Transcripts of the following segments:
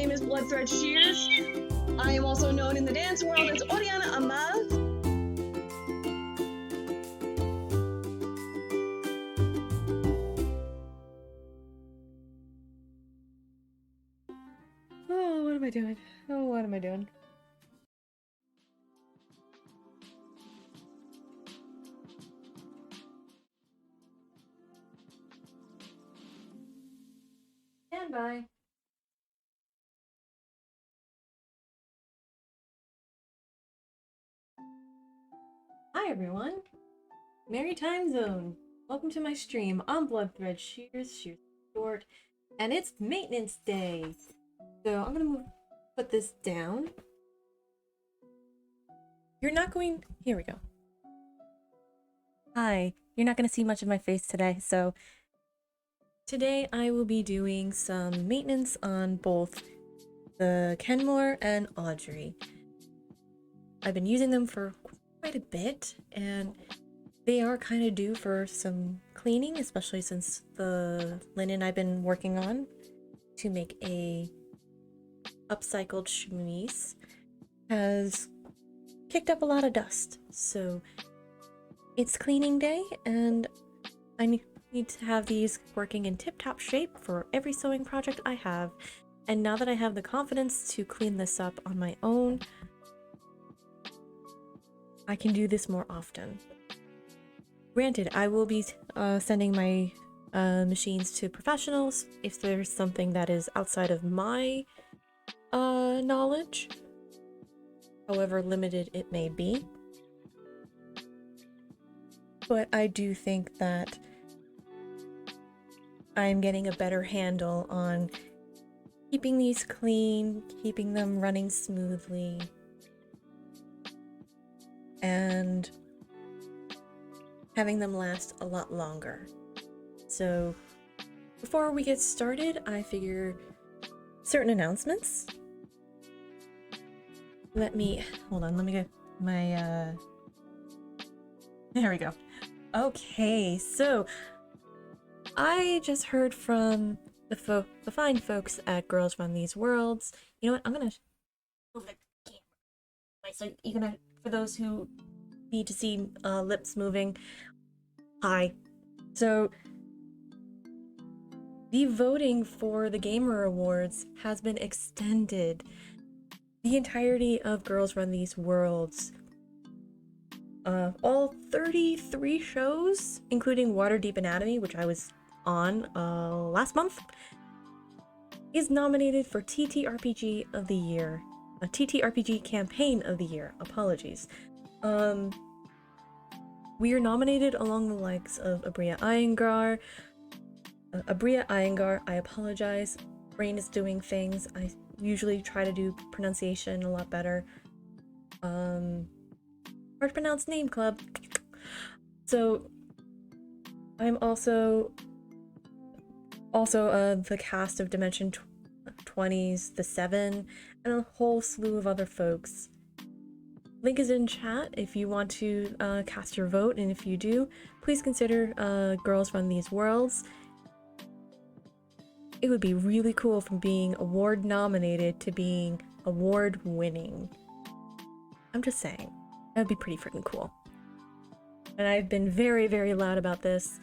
name is Bloodthread Shears. I am also known in the dance world as Oriana Amaz. Oh, what am I doing? Oh, what am I doing? Stand by. Hi everyone. Merry Time Zone. Welcome to my stream. I'm Bloodthread Shears Short, and it's maintenance day. So I'm gonna put this down. You're not going. Here we go. Hi. You're not gonna see much of my face today, so today I will be doing some maintenance on both the Kenmore and Audrey. I've been using them for quite a bit, and they are kind of due for some cleaning, especially since the linen I've been working on to make a upcycled chemise has kicked up a lot of dust. So it's cleaning day, and I need to have these working in tip-top shape for every sewing project I have. And now that I have the confidence to clean this up on my own, I can do this more often. Granted, I will be sending my machines to professionals if there's something that is outside of my knowledge, however limited it may be. But I do think that I'm getting a better handle on keeping these clean, keeping them running smoothly, and having them last a lot longer. So before we get started, I figure certain announcements. Hold on, let me get my, there we go. Okay, so I just heard from the fine folks at Girls Run These Worlds. You know what, I'm gonna move the camera. Right, so you're gonna, for those who need to see lips moving, hi. So the voting for the Gamer Awards has been extended. The entirety of Girls Run These Worlds, all 33 shows, including Waterdeep Anatomy, which I was on last month, is nominated for TTRPG of the Year. A TTRPG Campaign of the Year, apologies. We are nominated along the likes of Abria Iyengar. I apologize. Brain is doing things. I usually try to do pronunciation a lot better. Hard to pronounce name club. So I'm also the cast of Dimension 20s, The Seven, and a whole slew of other folks. Link is in chat if you want to cast your vote, and if you do, please consider Girls Run These Worlds. It would be really cool from being award nominated to being award winning. I'm just saying, that would be pretty freaking cool. And I've been very, very loud about this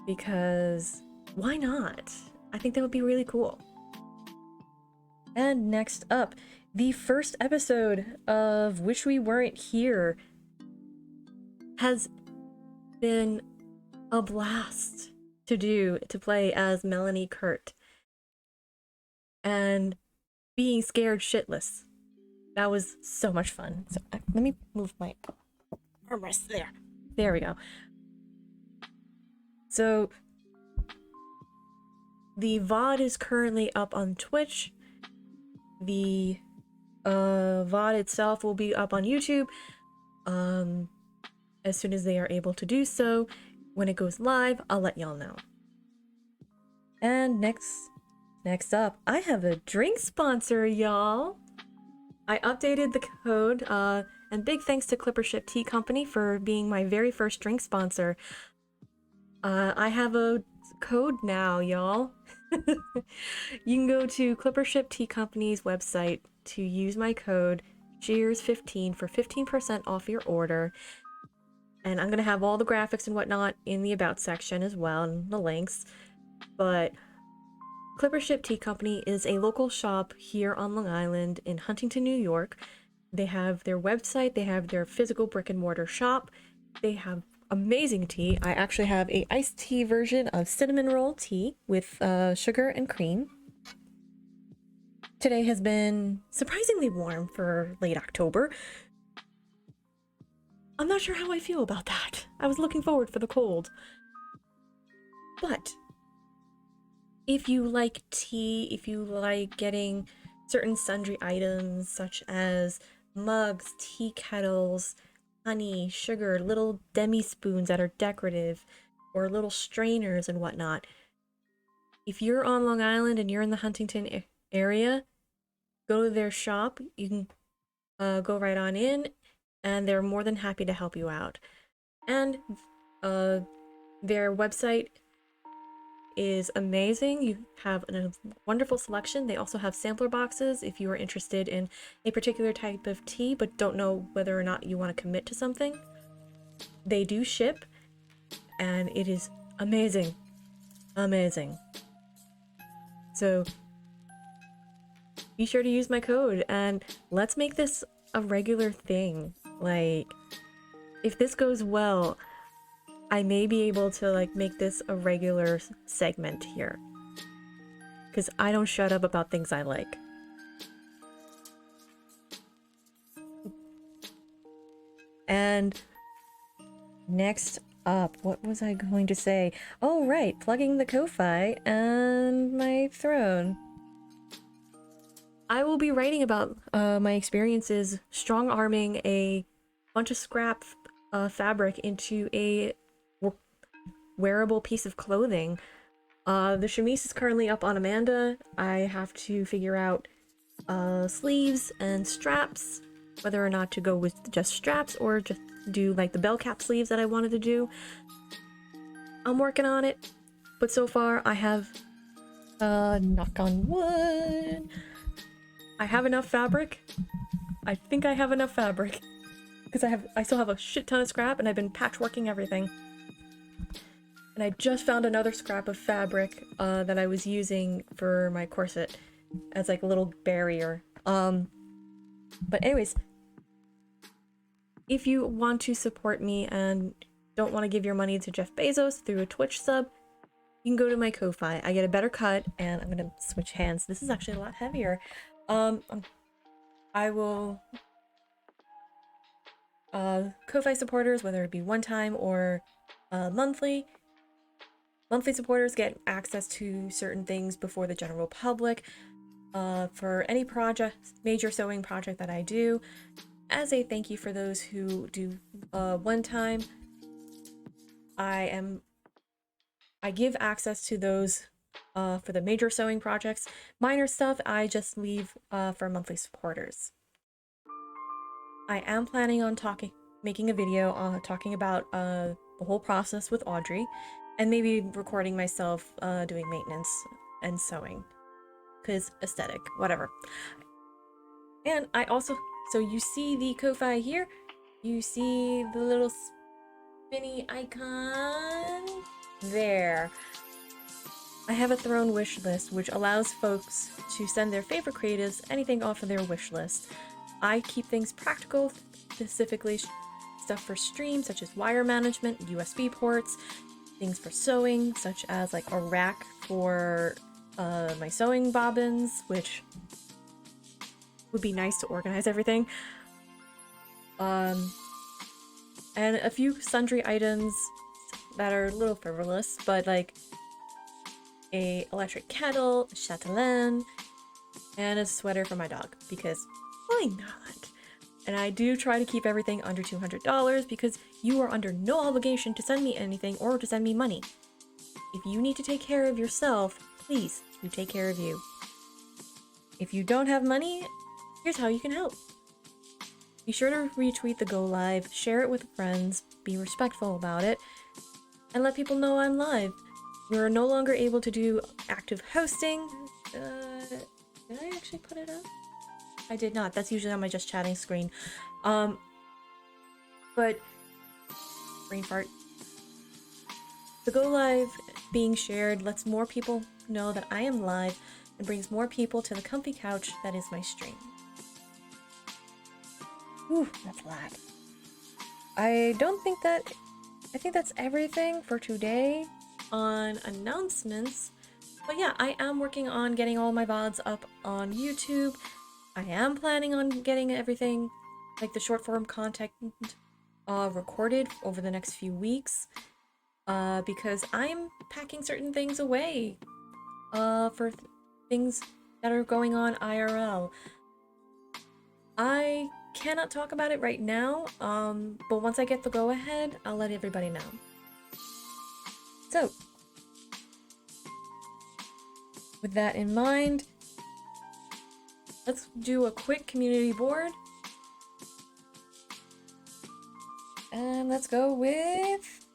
because why not? I think that would be really cool. And next up, the first episode of Wish We Weren't Here has been a blast to play as Melanie Kurt. And being scared shitless. That was so much fun. So let me move my armrest there. There we go. So the VOD is currently up on Twitch. The VOD itself will be up on YouTube as soon as they are able to do so. When it goes live, I'll let y'all know. And next up, I have a drink sponsor, y'all. I updated the code, and big thanks to Clippership Tea Company for being my very first drink sponsor. I have a code now, y'all. You can go to Clippership Tea Company's website to use my code Cheers15 for 15% off your order. And I'm going to have all the graphics and whatnot in the About section as well, and the links. But Clippership Tea Company is a local shop here on Long Island in Huntington, New York. They have their website, they have their physical brick and mortar shop. They have amazing tea. I actually have a iced tea version of cinnamon roll tea with sugar and cream. Today has been surprisingly warm for late October. I'm not sure how I feel about that. I was looking forward for the cold. But if you like tea, if you like getting certain sundry items such as mugs, tea kettles, honey, sugar, little demi spoons that are decorative, or little strainers and whatnot. If you're on Long Island and you're in the Huntington area, go to their shop. You can go right on in, and they're more than happy to help you out. And their website is amazing. You have a wonderful selection. They also have sampler boxes if you are interested in a particular type of tea but don't know whether or not you want to commit to something. They do ship, and it is amazing. Amazing. So be sure to use my code, and let's make this a regular thing. Like, if this goes well, I may be able to like make this a regular segment here, because I don't shut up about things I like. And next up, what was I going to say? Oh right, plugging the Kofi and my throne. I will be writing about my experiences strong-arming a bunch of scrap fabric into a wearable piece of clothing. The chemise is currently up on Amanda. I have to figure out sleeves and straps, whether or not to go with just straps or just do like the bell cap sleeves that I wanted to do. I'm working on it, but so far I have, knock on wood, I have enough fabric. I think I have enough fabric because I still have a shit ton of scrap, and I've been patchworking everything. And I just found another scrap of fabric that I was using for my corset as like a little barrier. But anyways, if you want to support me and don't want to give your money to Jeff Bezos through a Twitch sub, you can go to my Ko-Fi. I get a better cut, and I'm gonna switch hands. This is actually a lot heavier. I will Ko-Fi supporters, whether it be one time or monthly supporters get access to certain things before the general public. For any project, major sewing project that I do, as a thank you for those who do one time, I give access to those for the major sewing projects. Minor stuff I just leave for monthly supporters. I am planning on making a video talking about the whole process with Audrey, and maybe recording myself doing maintenance and sewing, because aesthetic, whatever. And I also, so you see the Ko-Fi here, you see the little spinny icon there. I have a throne wish list, which allows folks to send their favorite creatives anything off of their wish list. I keep things practical, specifically stuff for stream, such as wire management, USB ports, things for sewing, such as like a rack for my sewing bobbins, which would be nice to organize everything. And a few sundry items that are a little frivolous, but like a electric kettle, a chatelaine, and a sweater for my dog, because why not? And I do try to keep everything under $200 because you are under no obligation to send me anything or to send me money. If you need to take care of yourself, please, you take care of you. If you don't have money, here's how you can help. Be sure to retweet the go live, share it with friends, be respectful about it, and let people know I'm live. You're no longer able to do active hosting. Did I actually put it up? I did not. That's usually on my just chatting screen. But brain fart. The go live being shared lets more people know that I am live and brings more people to the comfy couch that is my stream. Ooh, that's loud. I think that's everything for today on announcements. But yeah, I am working on getting all my VODs up on YouTube. I am planning on getting everything, like the short form content, recorded over the next few weeks. Because I'm packing certain things away for things that are going on IRL. I cannot talk about it right now, but once I get the go-ahead, I'll let everybody know. So, with that in mind, let's do a quick community board. And let's go with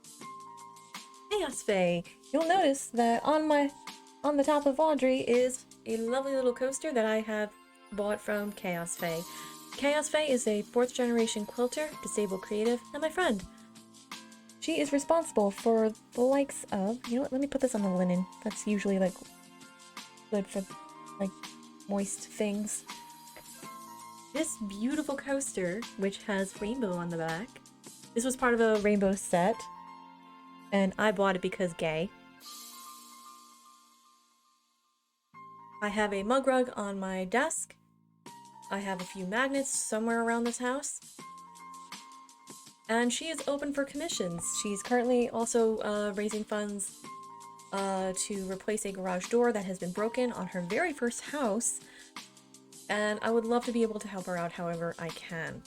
ChaosFay. You'll notice that on the top of Audrey is a lovely little coaster that I have bought from ChaosFay. ChaosFay is a 4th generation quilter, disabled creative, and my friend. She is responsible for the likes of, you know what, let me put this on the linen. That's usually like good for like moist things. This beautiful coaster, which has rainbow on the back. This was part of a rainbow set, and I bought it because gay. I have a mug rug on my desk. I have a few magnets somewhere around this house. And she is open for commissions. She's currently also raising funds to replace a garage door that has been broken on her very first house. And I would love to be able to help her out however I can.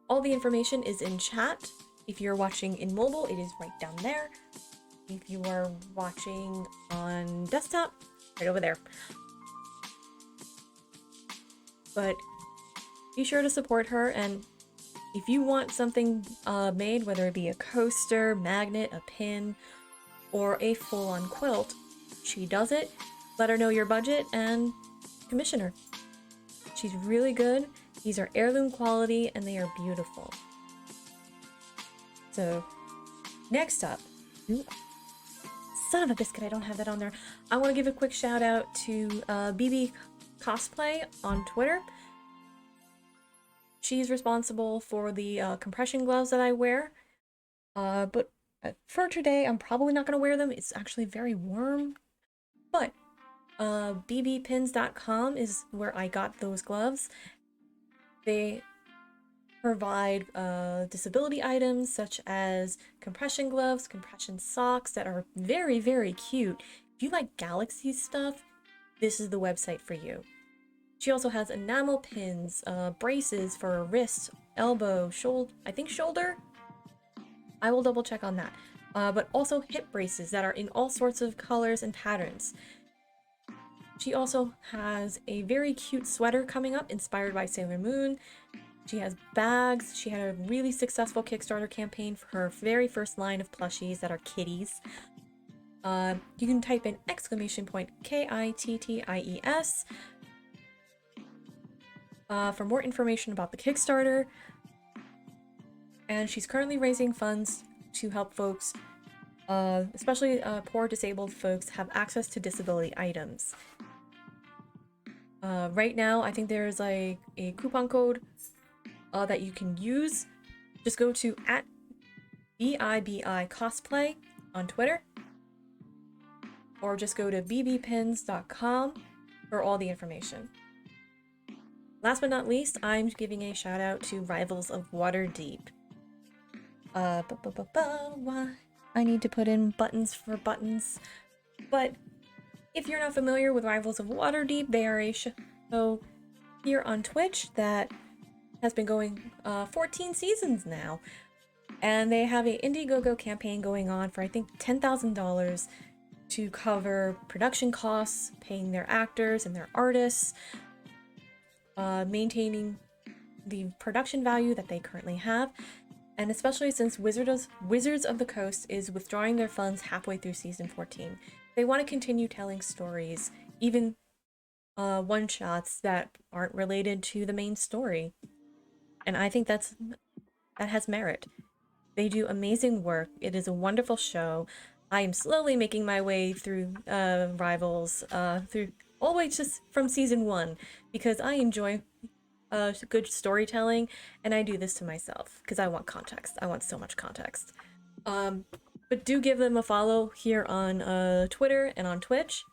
All the information is in chat. If you're watching in mobile, it is right down there. If you are watching on desktop, right over there. But be sure to support her, and if you want something made, whether it be a coaster, magnet, a pin, or a full-on quilt, she does it. Let her know your budget and commission her. She's really good. These are heirloom quality and they are beautiful. So, next up, son of a biscuit, I don't have that on there. I want to give a quick shout out to BB Cosplay on Twitter. She's responsible for the compression gloves that I wear. But for today, I'm probably not going to wear them. It's actually very warm. But bbpins.com is where I got those gloves. They provide disability items such as compression gloves, compression socks that are very, very cute. If you like Galaxy stuff, this is the website for you. She also has enamel pins, braces for wrist, elbow, shoulder, I think shoulder? I will double check on that. But also hip braces that are in all sorts of colors and patterns. She also has a very cute sweater coming up inspired by Sailor Moon. She has bags. She had a really successful Kickstarter campaign for her very first line of plushies that are kitties. You can type in !KITTIES for more information about the Kickstarter. And she's currently raising funds to help folks, especially poor disabled folks, have access to disability items. Right now, I think there's like a coupon code that you can use. Just go to @BIBI Cosplay on Twitter, or just go to bbpins.com for all the information. Last but not least, I'm giving a shout out to Rivals of Waterdeep. I need to put in buttons for buttons, but if you're not familiar with Rivals of Waterdeep, they are a show here on Twitch that has been going 14 seasons now. And they have an Indiegogo campaign going on for, I think, $10,000 to cover production costs, paying their actors and their artists, maintaining the production value that they currently have, And especially since Wizards of the Coast is withdrawing their funds halfway through season 14. They want to continue telling stories, even one-shots that aren't related to the main story. And I think that has merit. They do amazing work. It is a wonderful show. I am slowly making my way through Rivals, through all the way just from season 1, because I enjoy good storytelling, and I do this to myself because I want context. I want so much context. But do give them a follow here on Twitter and on Twitch.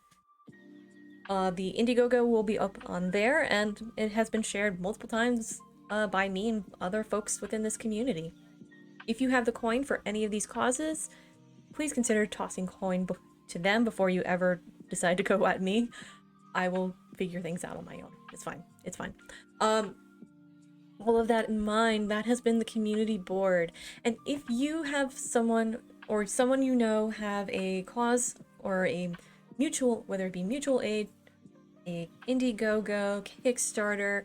The Indiegogo will be up on there, and it has been shared multiple times by me and other folks within this community. If you have the coin for any of these causes, please consider tossing coin to them before you ever decide to go at me. I will figure things out on my own. It's fine. It's fine. All of that in mind, that has been the community board. And if you have someone or someone you know have a cause or a mutual, whether it be mutual aid, a Indiegogo, Kickstarter,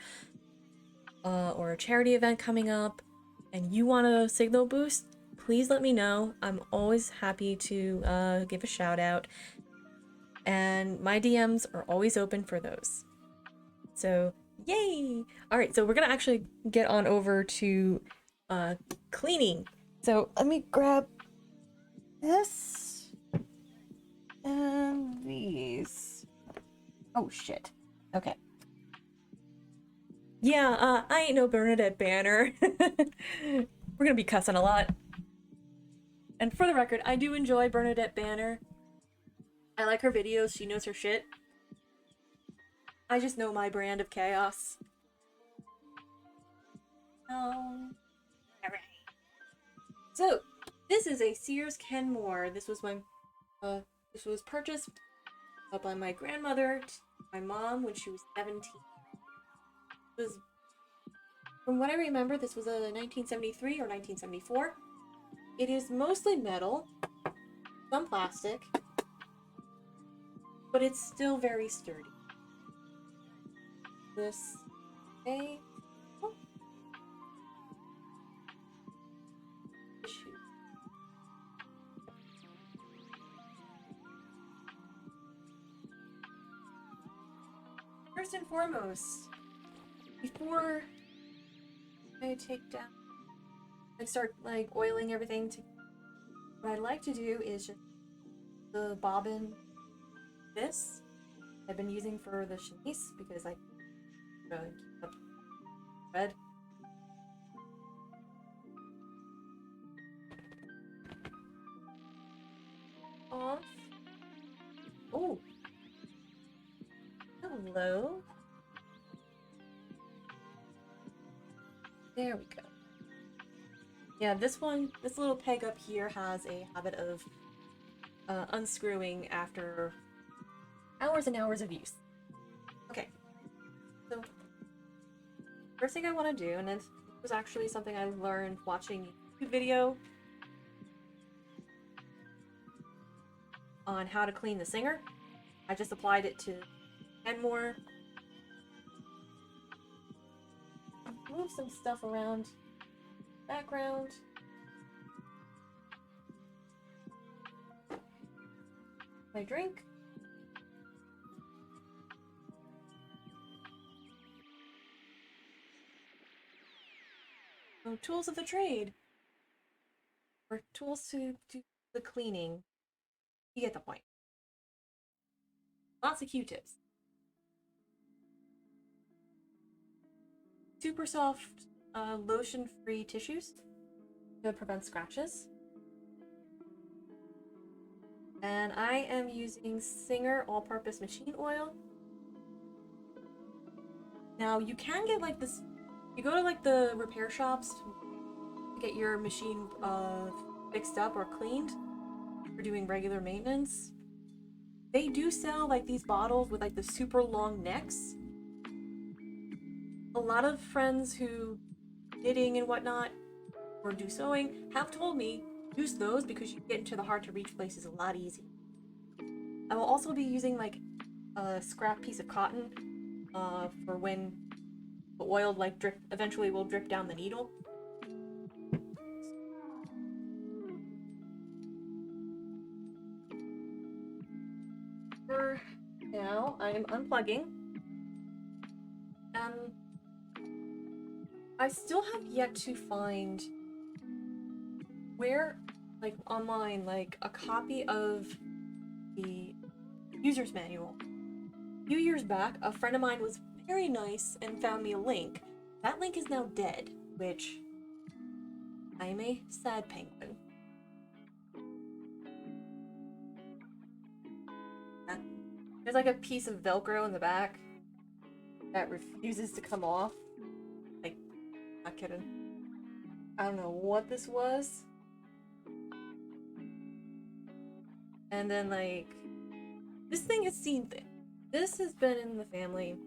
or a charity event coming up, and you want a signal boost, please let me know. I'm always happy to give a shout out. And my DMs are always open for those. So, yay! Alright, so we're gonna actually get on over to cleaning. So let me grab this and these. Oh shit. Okay. Yeah, I ain't no Bernadette Banner. We're gonna be cussing a lot. And for the record, I do enjoy Bernadette Banner. I like her videos, she knows her shit. I just know my brand of chaos. Alright. So, this is a Sears Kenmore. This was purchased by my grandmother to my mom when she was 17. From what I remember, this was a 1973 or 1974. It is mostly metal, some plastic, but it's still very sturdy. This, okay. Oh. First and foremost, before I take down, I start like oiling everything. What I like to do is just the bobbin. This I've been using for the chemise because I keep up red. Off. Oh. Hello. There we go. Yeah, this little peg up here has a habit of unscrewing after hours and hours of use. Okay, so first thing I want to do, and this was actually something I learned watching a YouTube video on how to clean the Singer. I just applied it to Kenmore. Move some stuff around background. My drink. Oh, tools of the trade. Or tools to do the cleaning. You get the point. Lots of Q-tips. Super soft, lotion-free tissues to prevent scratches. And I am using Singer all-purpose machine oil. Now, you can get like this, you go to like the repair shops to get your machine fixed up or cleaned for doing regular maintenance. They do sell like these bottles with like the super long necks. A lot of friends who knitting and whatnot or do sewing have told me use those because you get into the hard to reach places a lot easier. I will also be using like a scrap piece of cotton for when the oil like eventually will drip down the needle. unplugging. I still have yet to find where, like, online, like, a copy of the user's manual. A few years back, a friend of mine was very nice and found me a link. That link is now dead, which I am a sad penguin. There's like a piece of Velcro in the back that refuses to come off. Like, not kidding. I don't know what this was. And then, like, this thing has seen things. This has been in the family.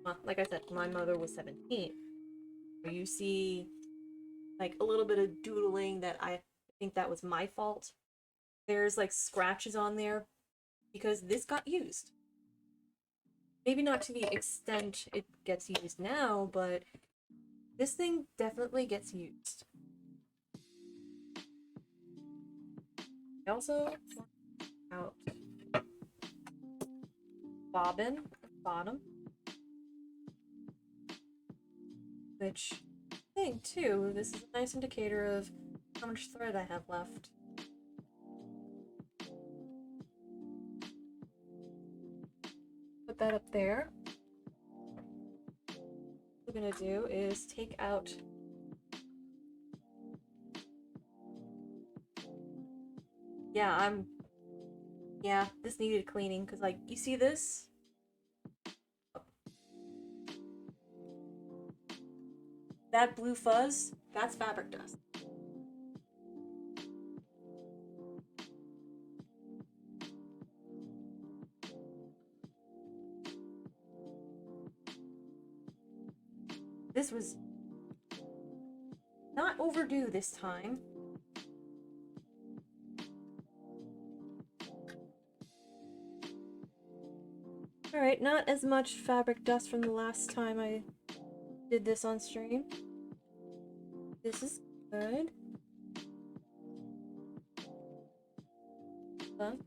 Well, like I said, my mother was 17. You see, like, a little bit of doodling that I think that was my fault. There's, like, scratches on there because this got used. Maybe not to the extent it gets used now, but this thing definitely gets used. I also out bobbin at the bottom, which I think too, this is a nice indicator of how much thread I have left. Put that up there. What we're gonna do is take out this needed cleaning because, like, you see this? That blue fuzz, that's fabric dust. This was not overdue this time. Alright, not as much fabric dust from the last time I did this on stream. This is good. Done.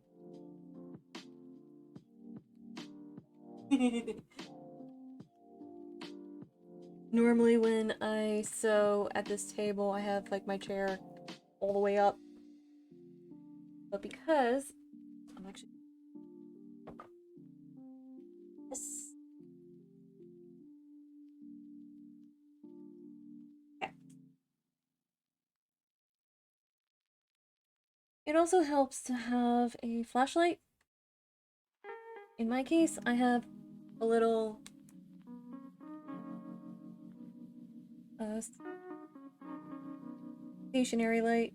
Normally when I sew at this table, I have, like, my chair all the way up. But because I'm actually... Yes. Okay. It also helps to have a flashlight. In my case, I have a little stationary light.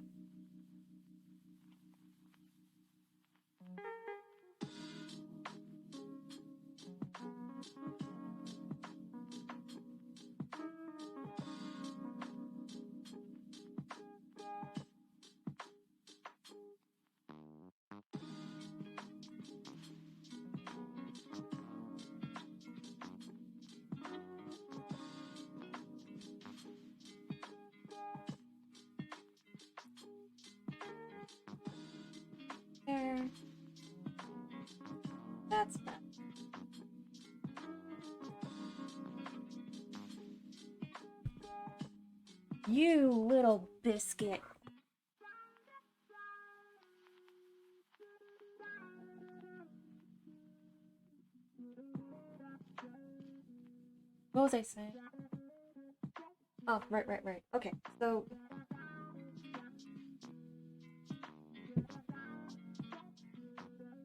There. That's that. You little biscuit. What was I saying? Oh, right. Okay, so...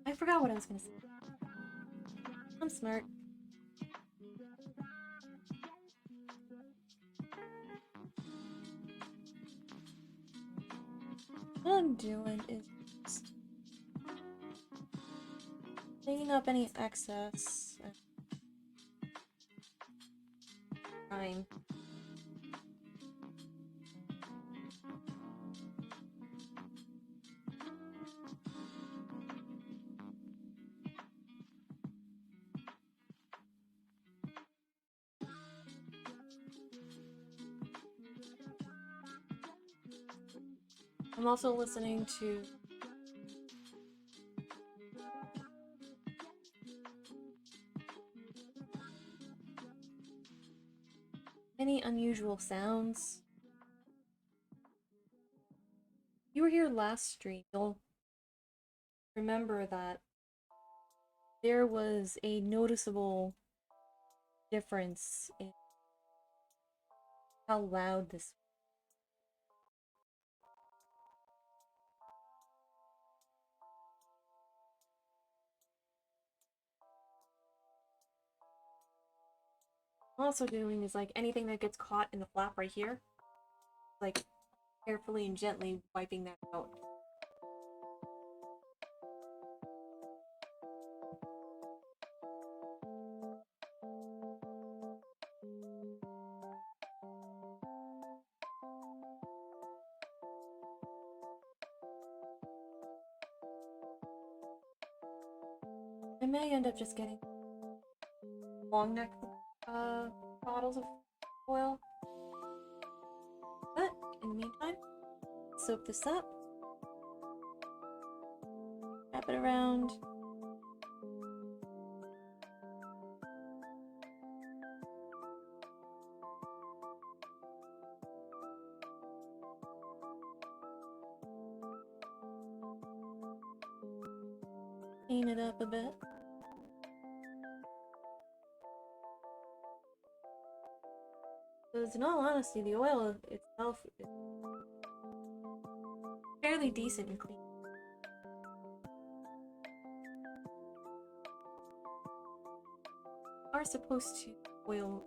I forgot what I was gonna say. I'm smart. What I'm doing is just cleaning up any excess and trying. I'm also listening to any unusual sounds. If you were here last stream, you'll remember that there was a noticeable difference in how loud this. What I'm also doing is like anything that gets caught in the flap right here, like carefully and gently wiping that out. I may end up just getting long neck bottles of oil. But in the meantime, soak this up, wrap it around. Clean it up a bit. Because in all honesty, the oil itself is fairly decent and clean. Are supposed to oil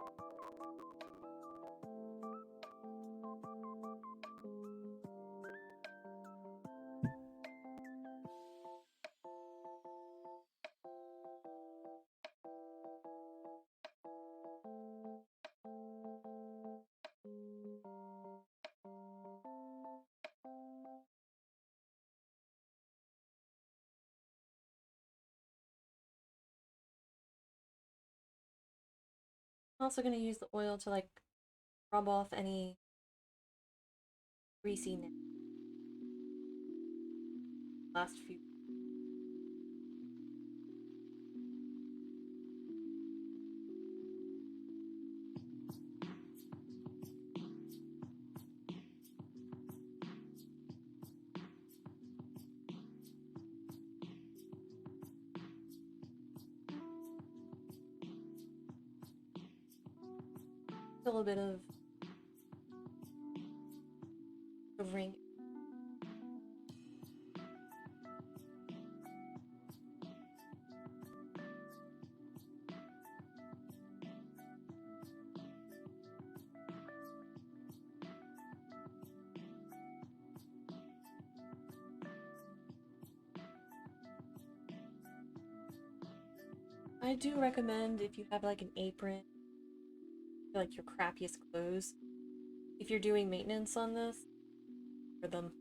I'm also going to use the oil to like rub off any greasiness. Last few. A little bit of covering. I do recommend if you have like an apron, like your crappiest clothes, if you're doing maintenance on this, for them.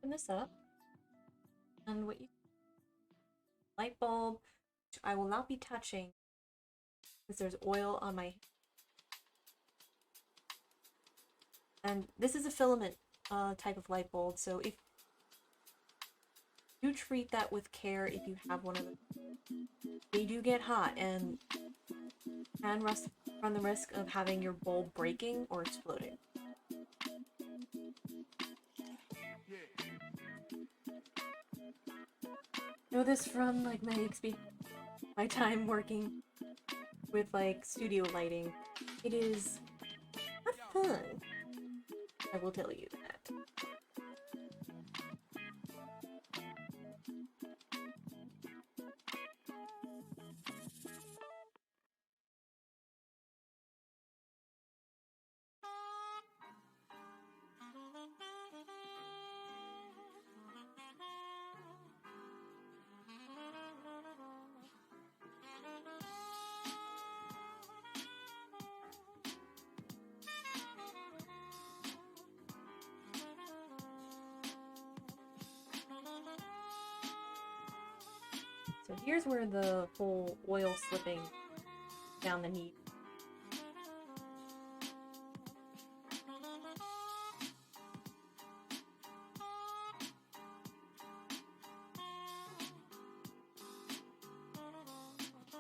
Open this up, and what you light bulb, which I will not be touching because there's oil on my. And this is a filament type of light bulb, so if you treat that with care, if you have one of them, they do get hot and can run the risk of having your bulb breaking or exploding. Know this from like my time working with like studio lighting. It is not fun. I will tell you that. So here's where the whole oil slipping down the knee.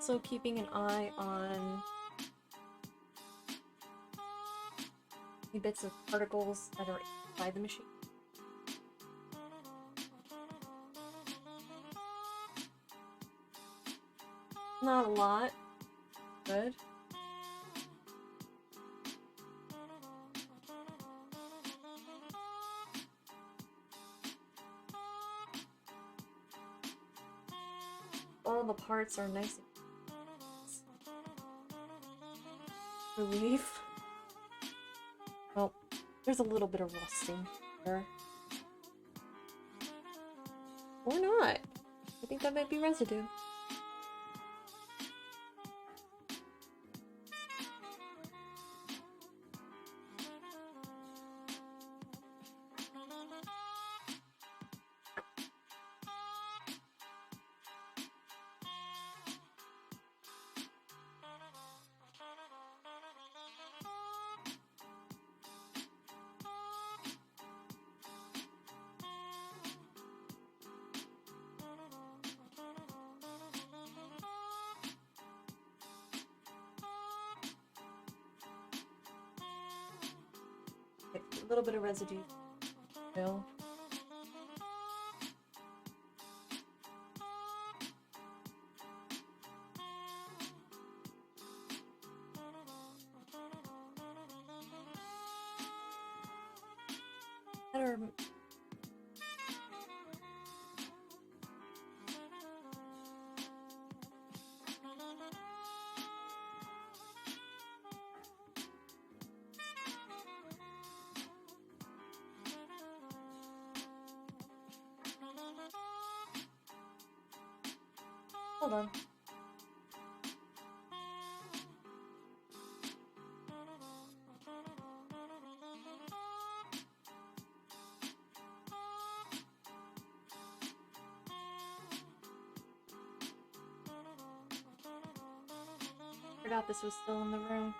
So keeping an eye on any bits of particles that are inside the machine. Not a lot. Good. All the parts are nice and relief. Well, there's a little bit of rusting there. Or not. I think that might be residue. A little bit of residue. No. Better. Hold on. Forgot this was still in the room.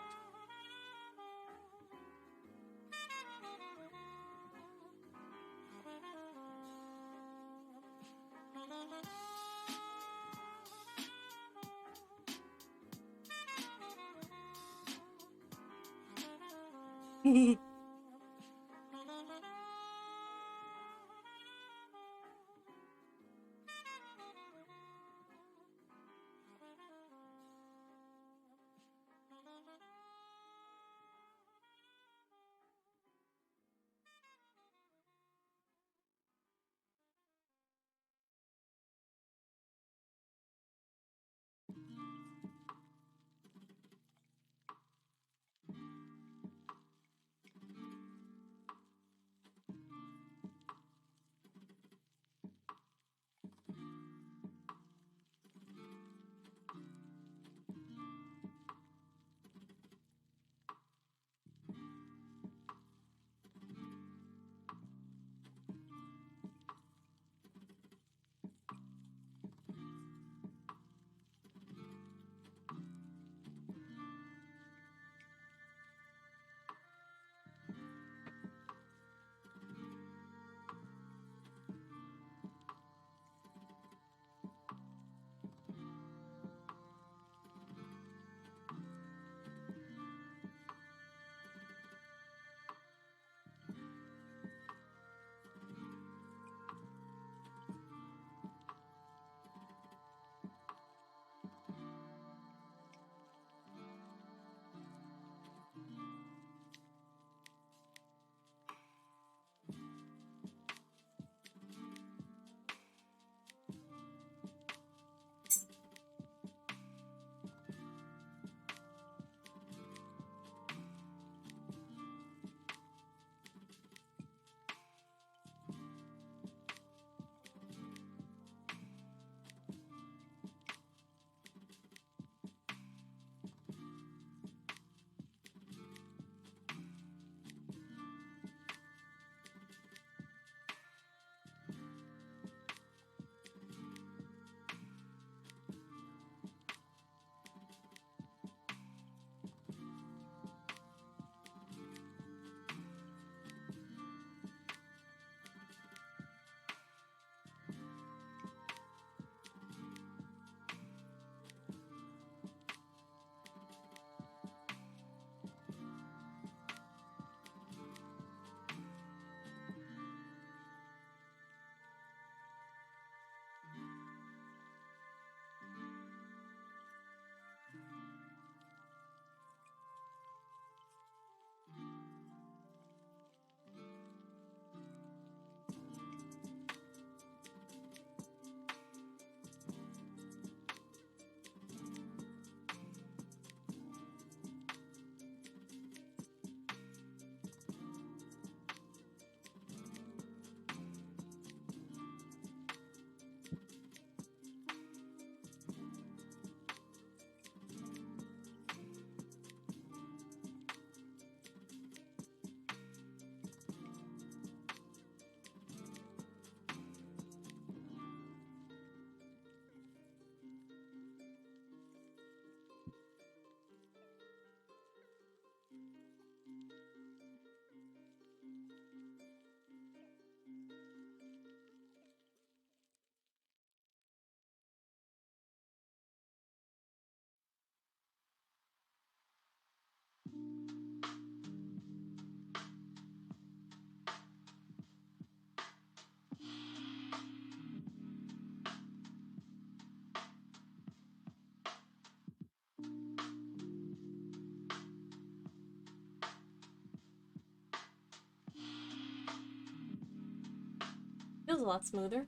a lot smoother.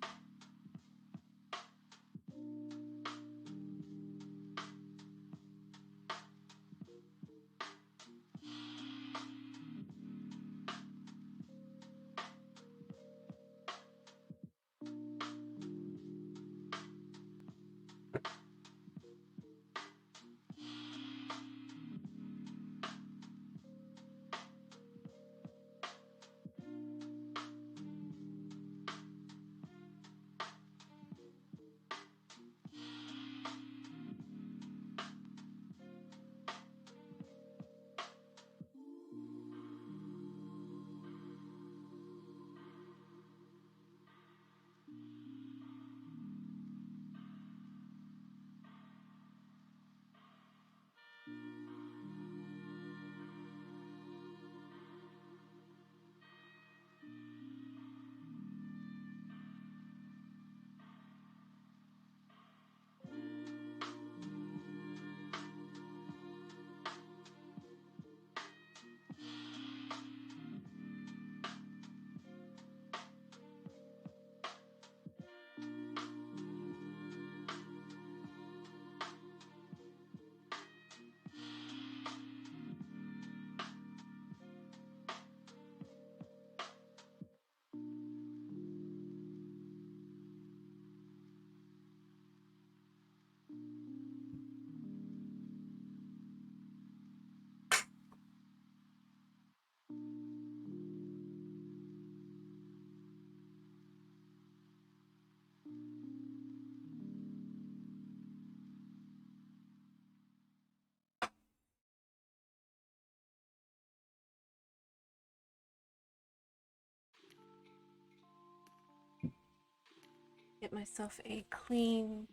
Get myself a clean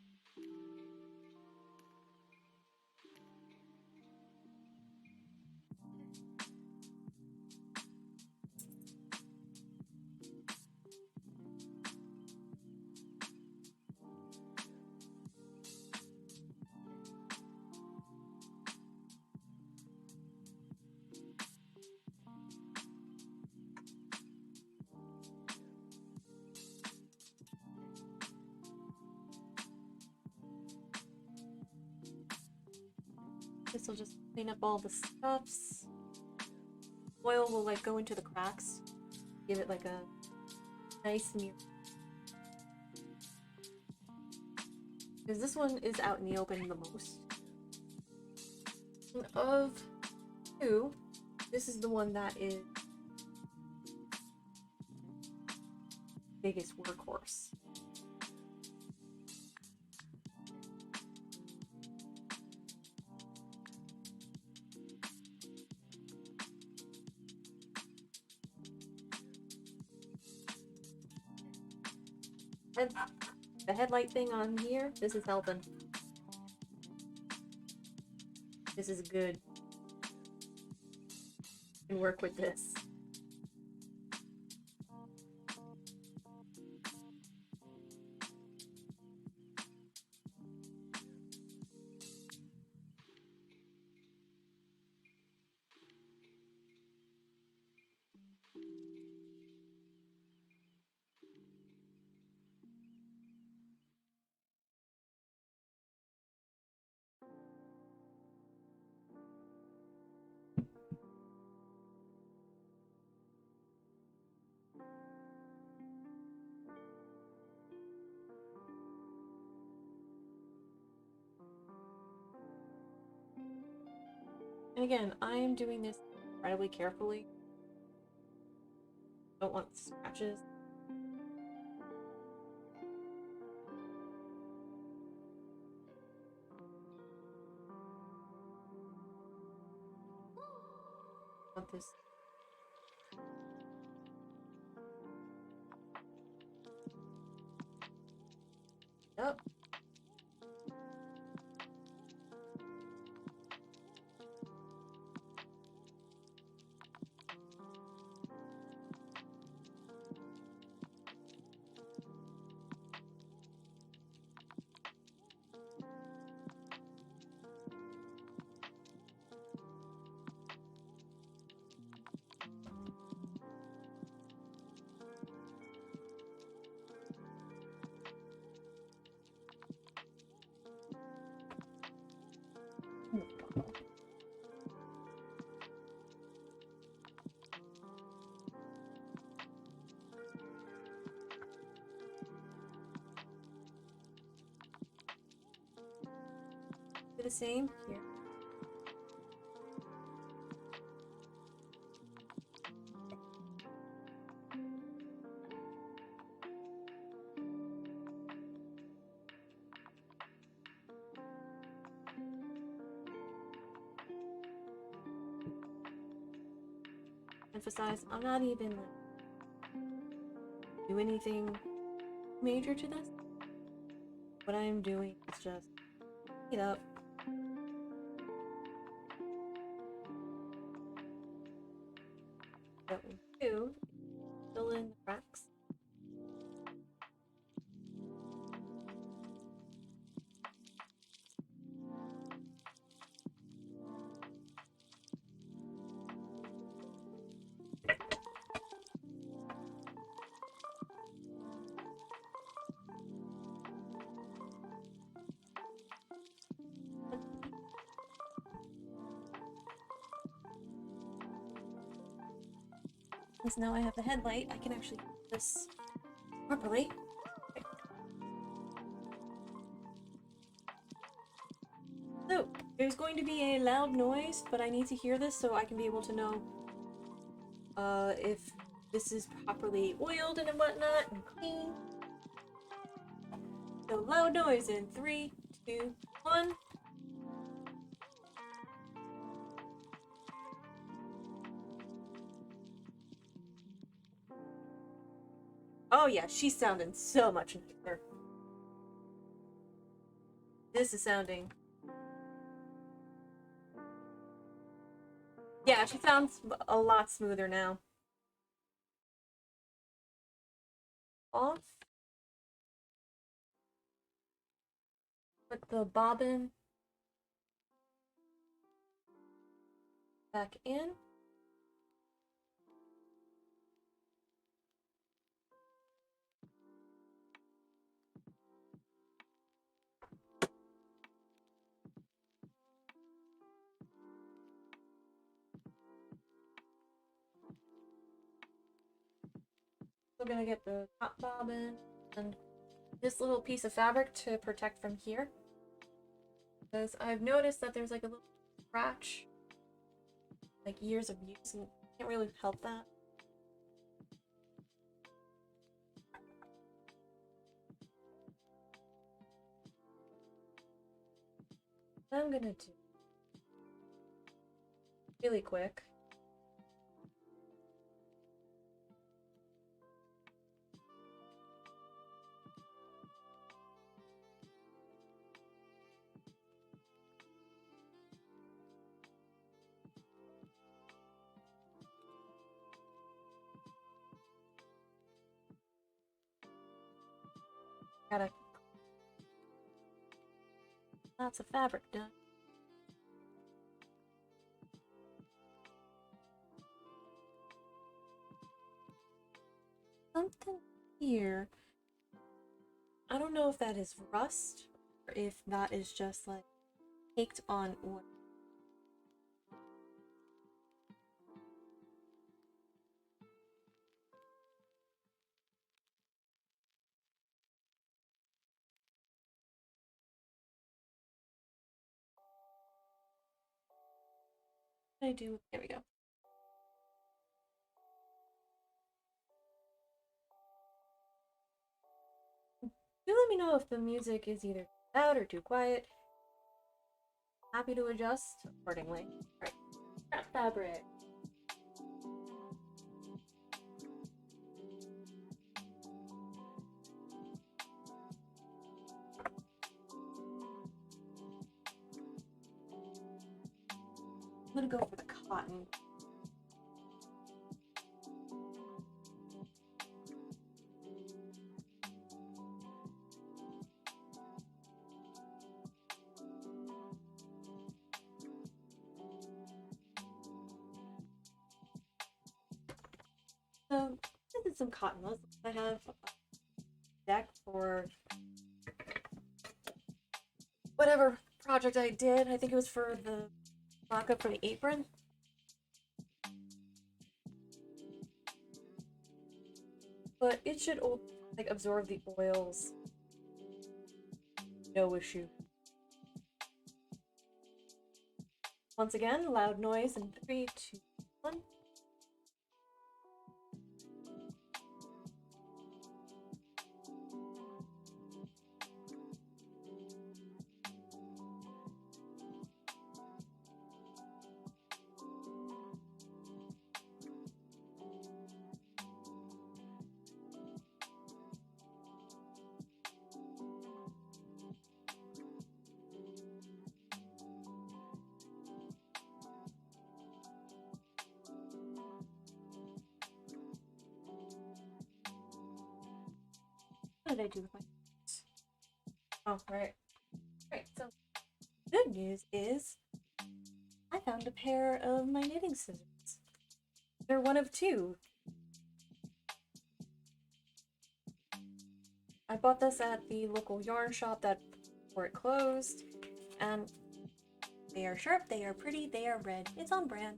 this will just clean up all the scuffs. Oil will like go into the cracks, give it like a nice mirror. Because this one is out in the open the most. And of two, this is the one that is biggest workhorse. And the headlight thing on here, this is helping. This is good. You can work with this. And again, I am doing this incredibly carefully. Don't want scratches. Want this. Yep. the same here. Emphasize, I'm not even like do anything major to this. What I am doing is just pick it up. What we do, fill in the cracks. Since now I have the headlight, I can actually do this properly. Okay. So, there's going to be a loud noise, but I need to hear this so I can be able to know if this is properly oiled and whatnot and clean. So loud noise in 3, 2, 1. Oh yeah, she's sounding so much better. This is sounding... Yeah, she sounds a lot smoother now. Off. Put the bobbin back in. We're gonna get the top bobbin and this little piece of fabric to protect from here. Because I've noticed that there's like a little scratch, like years of use, and can't really help that. What I'm gonna do really quick. Got lots of fabric done. Something here. I don't know if that is rust or if that is just like caked on oil. What did I do? There we go. Do let me know if the music is either too loud or too quiet. Happy to adjust accordingly. Alright, scrap fabric. I'm gonna go for the cotton. So, this is some cotton. I have a deck for whatever project I did. I think it was for the mock-up for the apron. But it should like absorb the oils. No issue. Once again, loud noise in 3, 2, 1. What did I do with my notes? Oh, right. Right, so good news is I found a pair of my knitting scissors. They're one of two. I bought this at the local yarn shop before it closed, and they are sharp, they are pretty, they are red. It's on brand.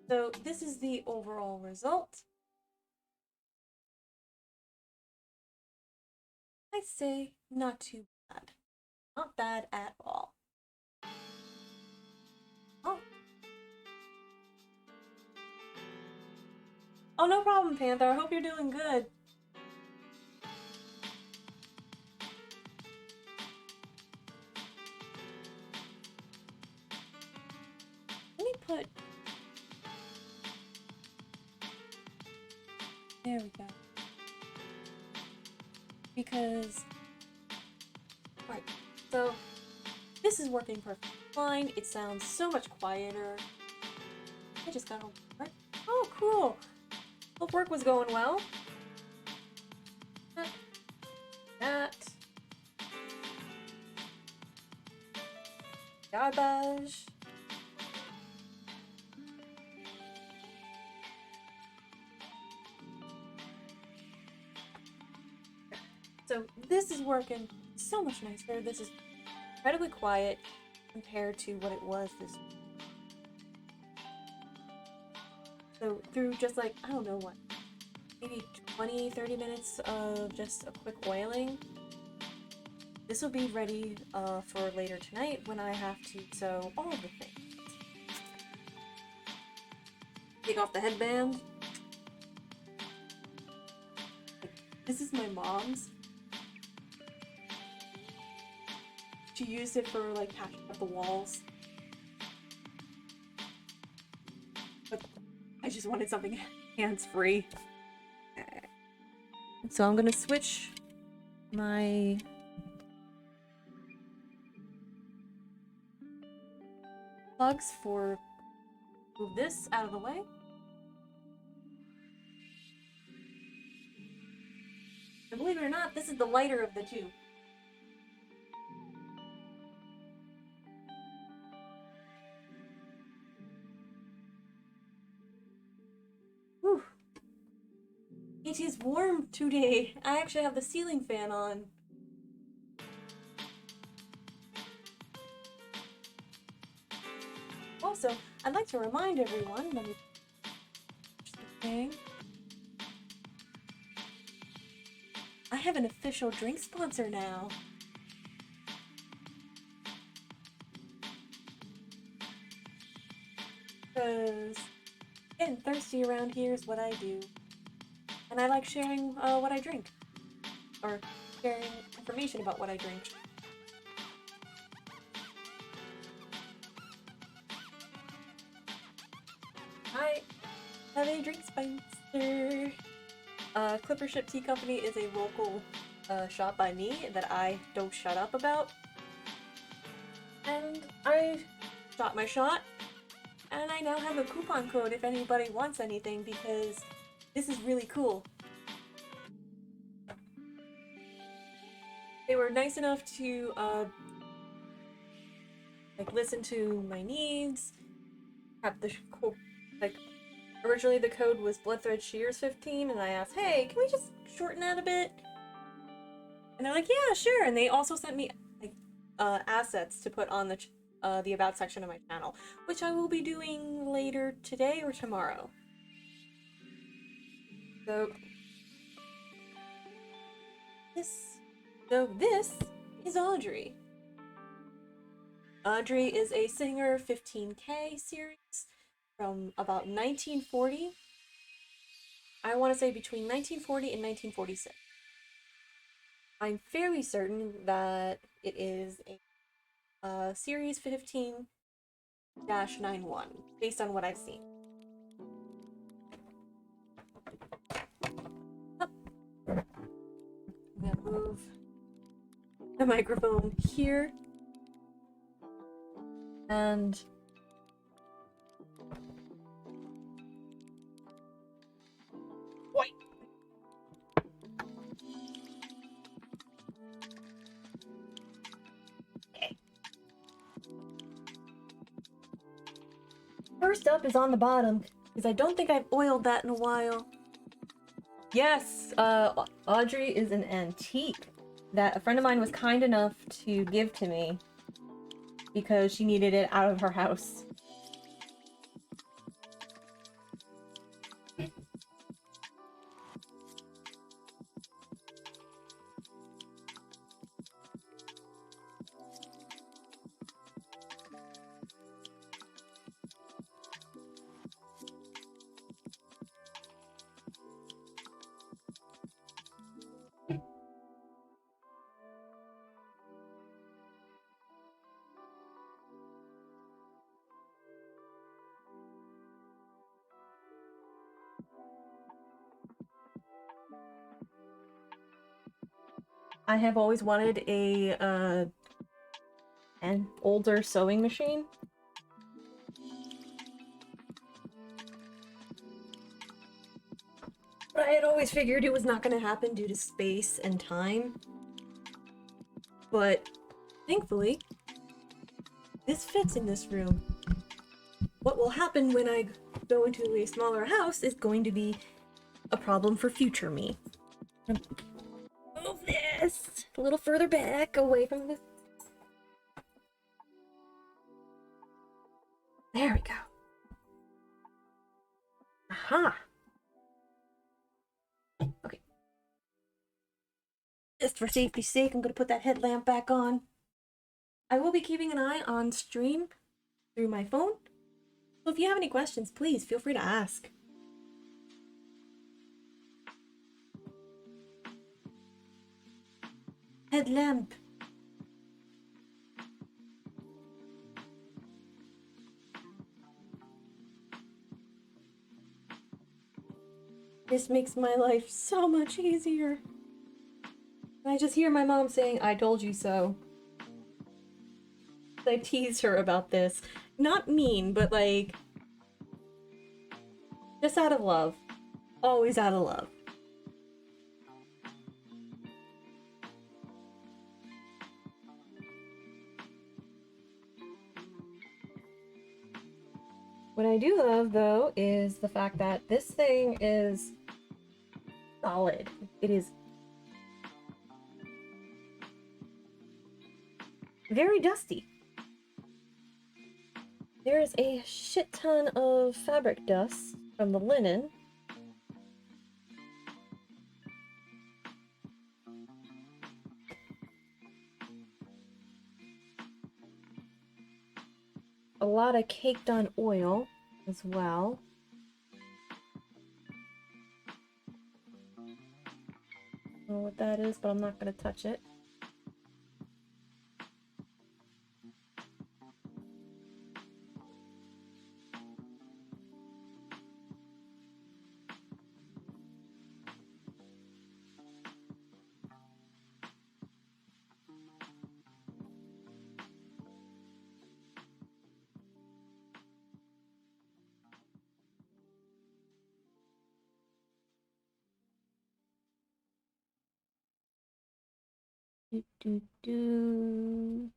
So this is the overall result. I say not too bad. Not bad at all. Oh. Oh, no problem, Panther. I hope you're doing good. Let me put... There we go. Because... Alright, so this is working perfectly fine. It sounds so much quieter. I just got over. Oh, cool! Hope work was going well. That. Garbage. So this is working so much nicer. This is incredibly quiet compared to what it was this week. So through just like, I don't know what, maybe 20-30 minutes of just a quick oiling, this will be ready for later tonight when I have to sew all the things. Take off the headband. This is my mom's. She used it for like patching up the walls. But I just wanted something hands-free. So I'm gonna switch my plugs for move this out of the way. And believe it or not, this is the lighter of the two. Whew. It is warm today. I actually have the ceiling fan on. Also, I'd like to remind everyone, let me thing. I have an official drink sponsor now. Because getting thirsty around here is what I do. And I like sharing what I drink. Or sharing information about what I drink. I have a drink sponsor. Clipper Ship Tea Company is a local shop by me that I don't shut up about. And I shot my shot. And I now have a coupon code if anybody wants anything because this is really cool. They were nice enough to like listen to my needs. Have the cool originally the code was Bloodthread Shears 15 and I asked, hey, can we just shorten that a bit? And they're like, yeah, sure. And they also sent me like assets to put on the about section of my channel, which I will be doing later today or tomorrow. So this So this is Audrey. Audrey is a singer 15K series from about 1940. I want to say between 1940 and 1946. I'm fairly certain that it is a series 15-91 based on what I've seen. Oh. I'm gonna move the microphone here and wait. Okay. First up is on the bottom because I don't think I've oiled that in a while. Yes, Audrey is an antique that a friend of mine was kind enough to give to me because she needed it out of her house. I have always wanted an older sewing machine. But I had always figured it was not going to happen due to space and time. But thankfully, this fits in this room. What will happen when I go into a smaller house is going to be a problem for future me. Move this a little further back, away from this. There we go. Aha! Okay. Just for safety's sake, I'm gonna put that headlamp back on. I will be keeping an eye on stream through my phone. So if you have any questions, please feel free to ask. Headlamp. This makes my life so much easier. I just hear my mom saying, "I told you so." I tease her about this. Not mean, but like, just out of love. Always out of love. What I do love, though, is the fact that this thing is solid. It is very dusty. There's a shit ton of fabric dust from the linen. A lot of caked on oil as well. I don't know what that is, but I'm not going to touch it. Do, do, do.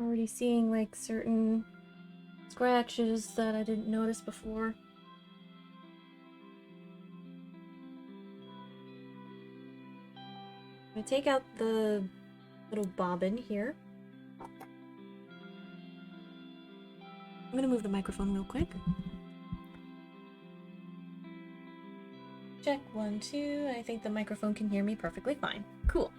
already seeing like certain scratches that I didn't notice before. I'm gonna take out the little bobbin here. I'm gonna move the microphone real quick. Check 1, 2. I think the microphone can hear me perfectly fine. Cool.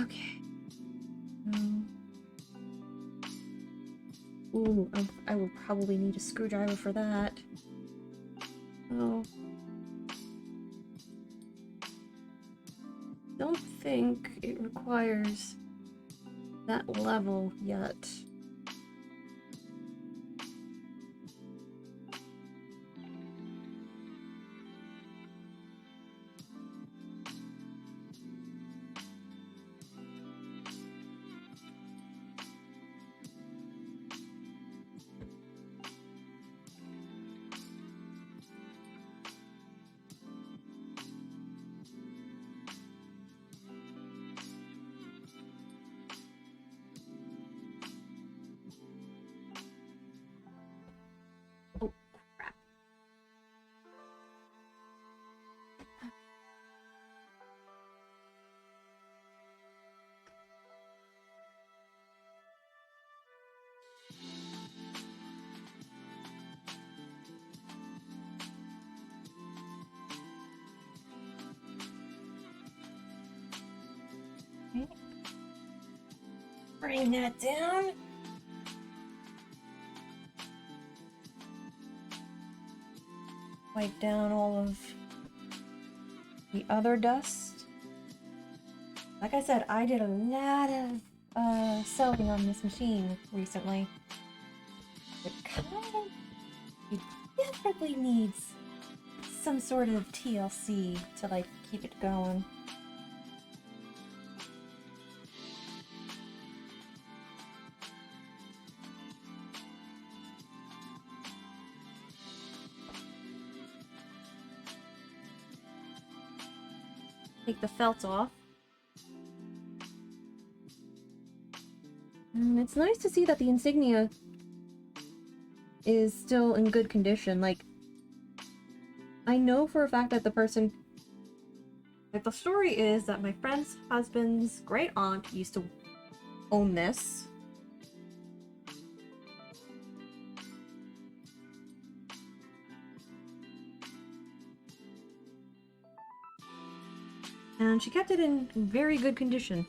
Okay. Ooh, I will probably need a screwdriver for that. Oh. Don't think it requires that level yet. Oh, crap. Okay. Bring that down. Wipe down all of the other dust. Like I said, I did a lot of sewing on this machine recently. It definitely needs some sort of TLC to like keep it going. Take the felt off. And it's nice to see that the insignia is still in good condition. Like, I know for a fact that the person... Like, the story is that my friend's husband's great aunt used to own this. And she kept it in very good condition.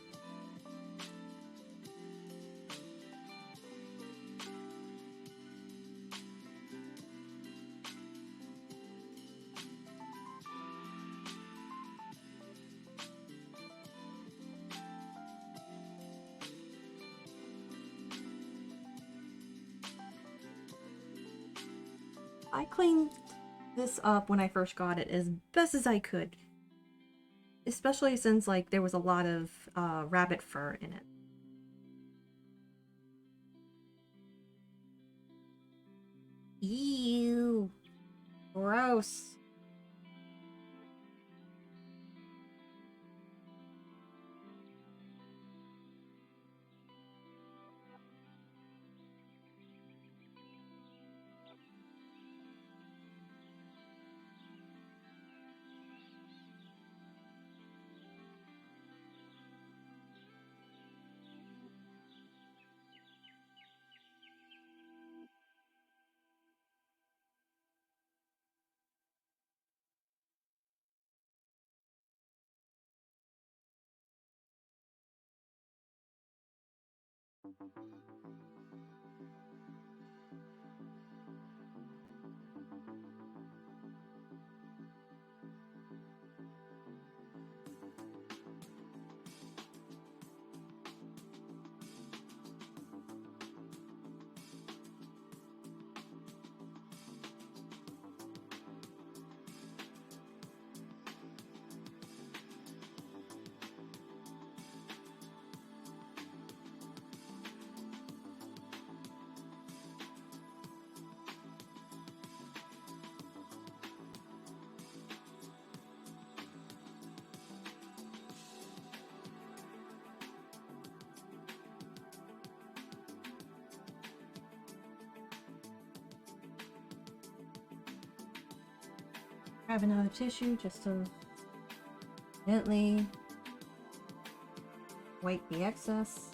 I cleaned this up when I first got it as best as I could. Especially since, like, there was a lot of rabbit fur in it. Ew. Gross. grab another tissue just to gently wipe the excess.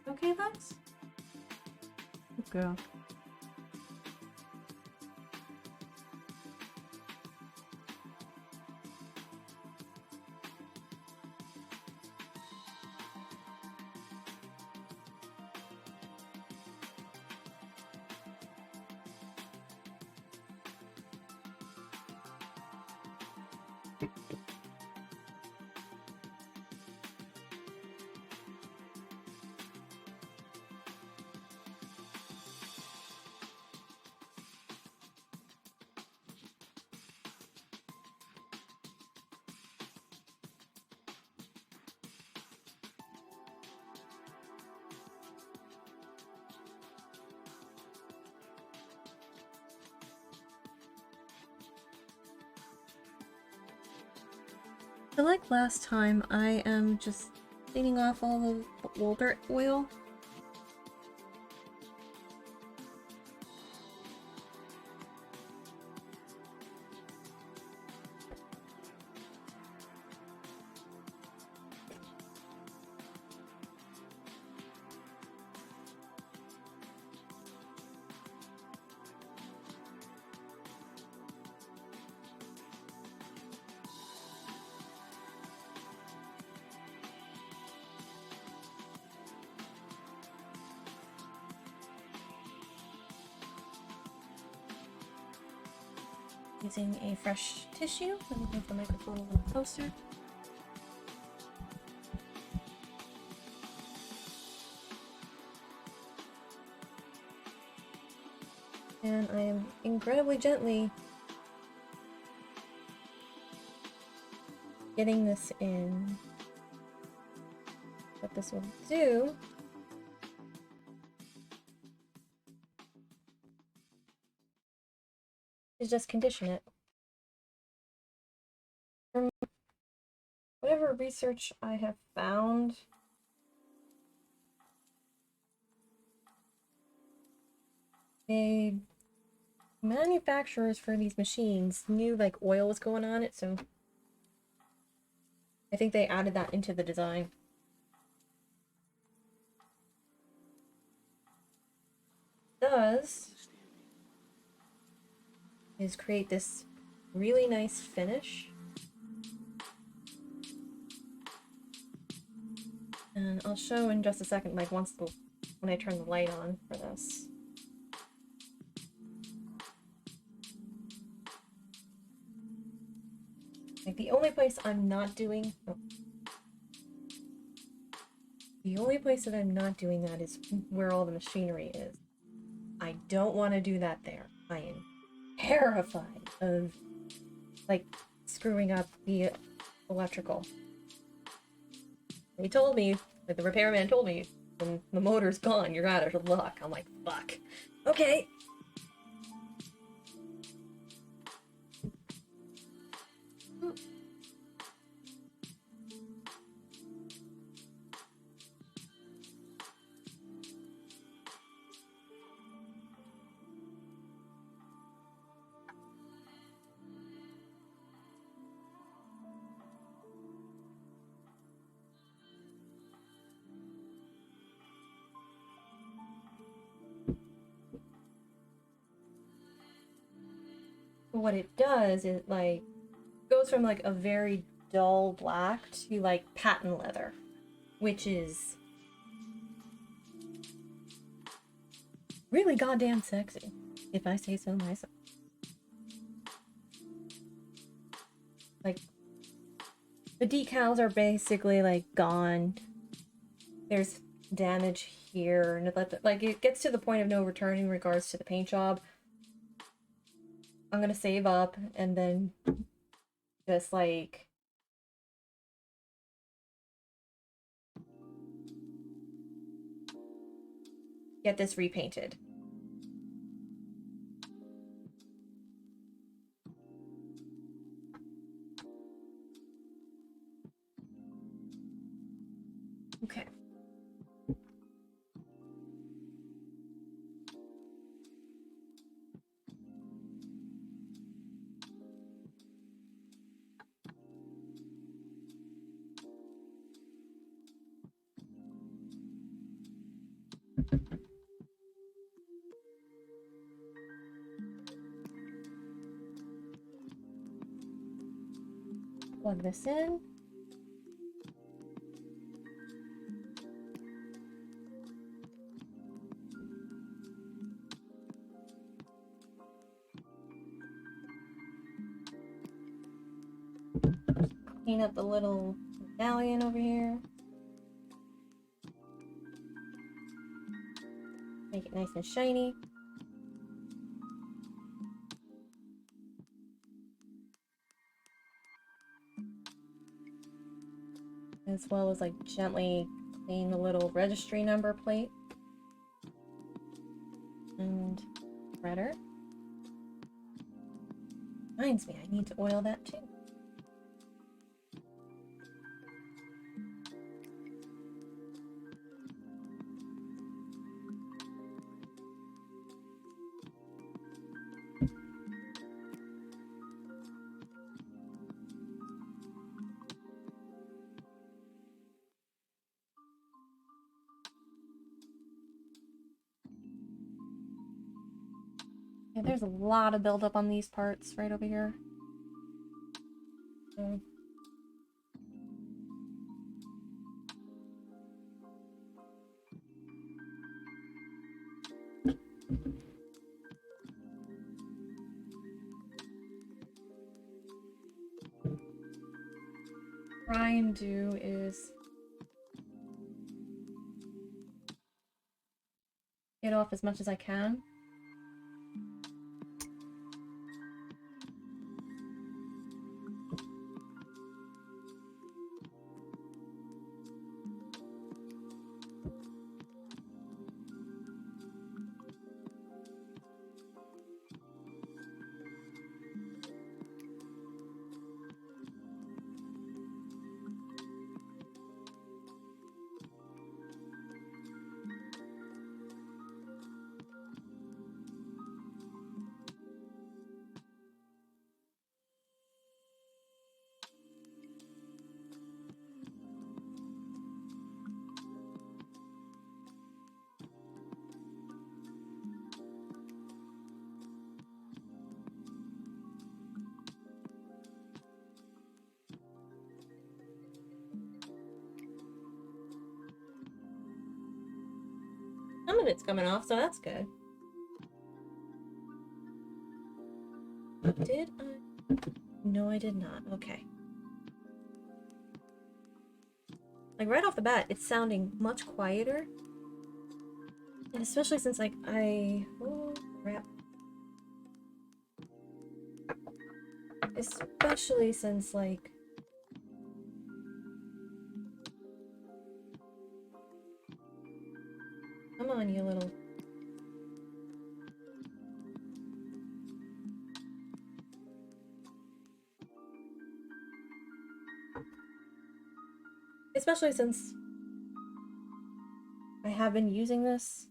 Okay, Lex? Good girl. So like last time, I am just cleaning off all the older oil. Using a fresh tissue. Let me move the microphone a little closer. And I am incredibly gently getting this in. What this will do is just condition it. From whatever research I have found, the manufacturers for these machines knew like oil was going on it, so I think they added that into the design. Does is create this really nice finish. And I'll show in just a second, like when I turn the light on for this. Like the only place I'm not doing, the only place that I'm not doing that is where all the machinery is. I don't want to do that there. I am terrified of like screwing up the electrical. He told me, like the repairman told me, when the motor's gone, you're out of luck. I'm like, fuck. Okay. What it does is like goes from like a very dull black to like patent leather, which is really goddamn sexy, if I say so myself. Like the decals are basically like gone. There's damage here, and like it gets to the point of no return in regards to the paint job. I'm gonna save up and then just like get this repainted. Okay. Plug this in. Clean up the little medallion over here. Make it nice and shiny. As well as like gently clean the little registry number plate. And threader. Reminds me, I need to oil that too. Yeah, there's a lot of buildup on these parts right over here. Okay. Try and do is get off as much as I can. Some of it's coming off, so that's good. Did I? No, I did not. Okay. Like right off the bat, it's sounding much quieter. And especially since like oh crap. Especially since like come on, you little. Especially since I have been using this.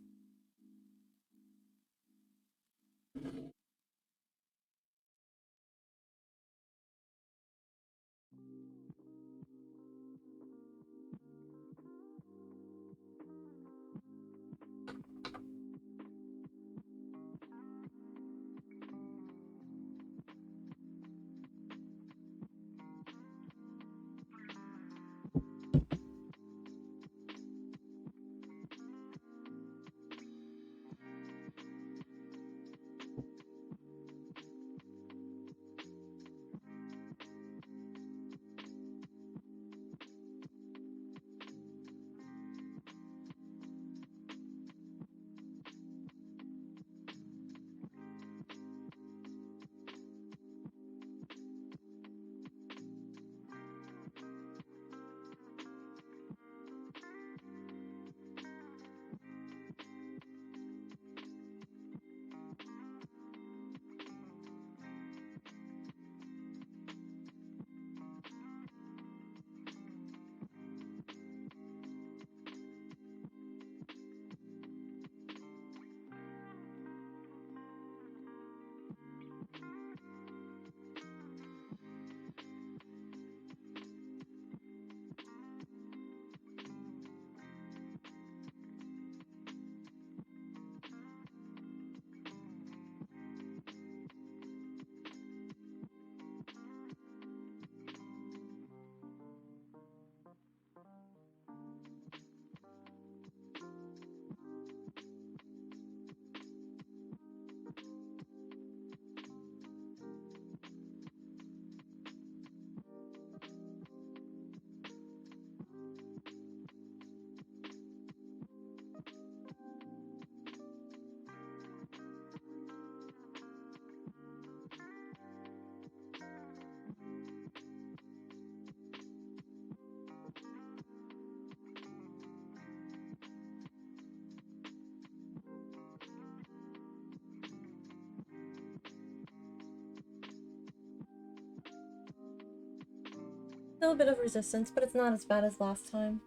Still a bit of resistance, but it's not as bad as last time.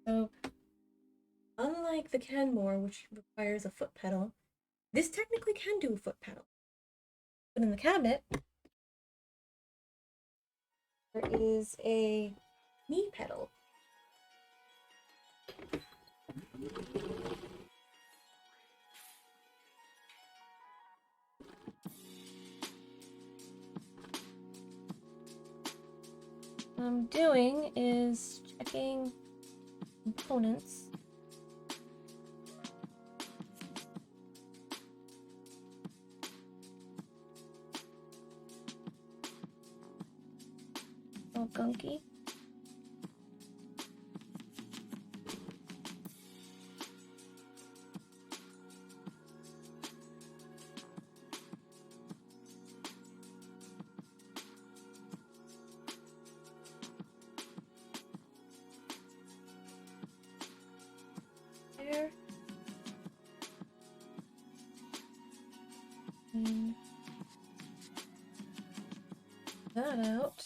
So, unlike the Kenmore, which requires a foot pedal, this technically can do a foot pedal. But in the cabinet, there is a knee pedal. What I'm doing is checking components. All gunky. There. Clean that out.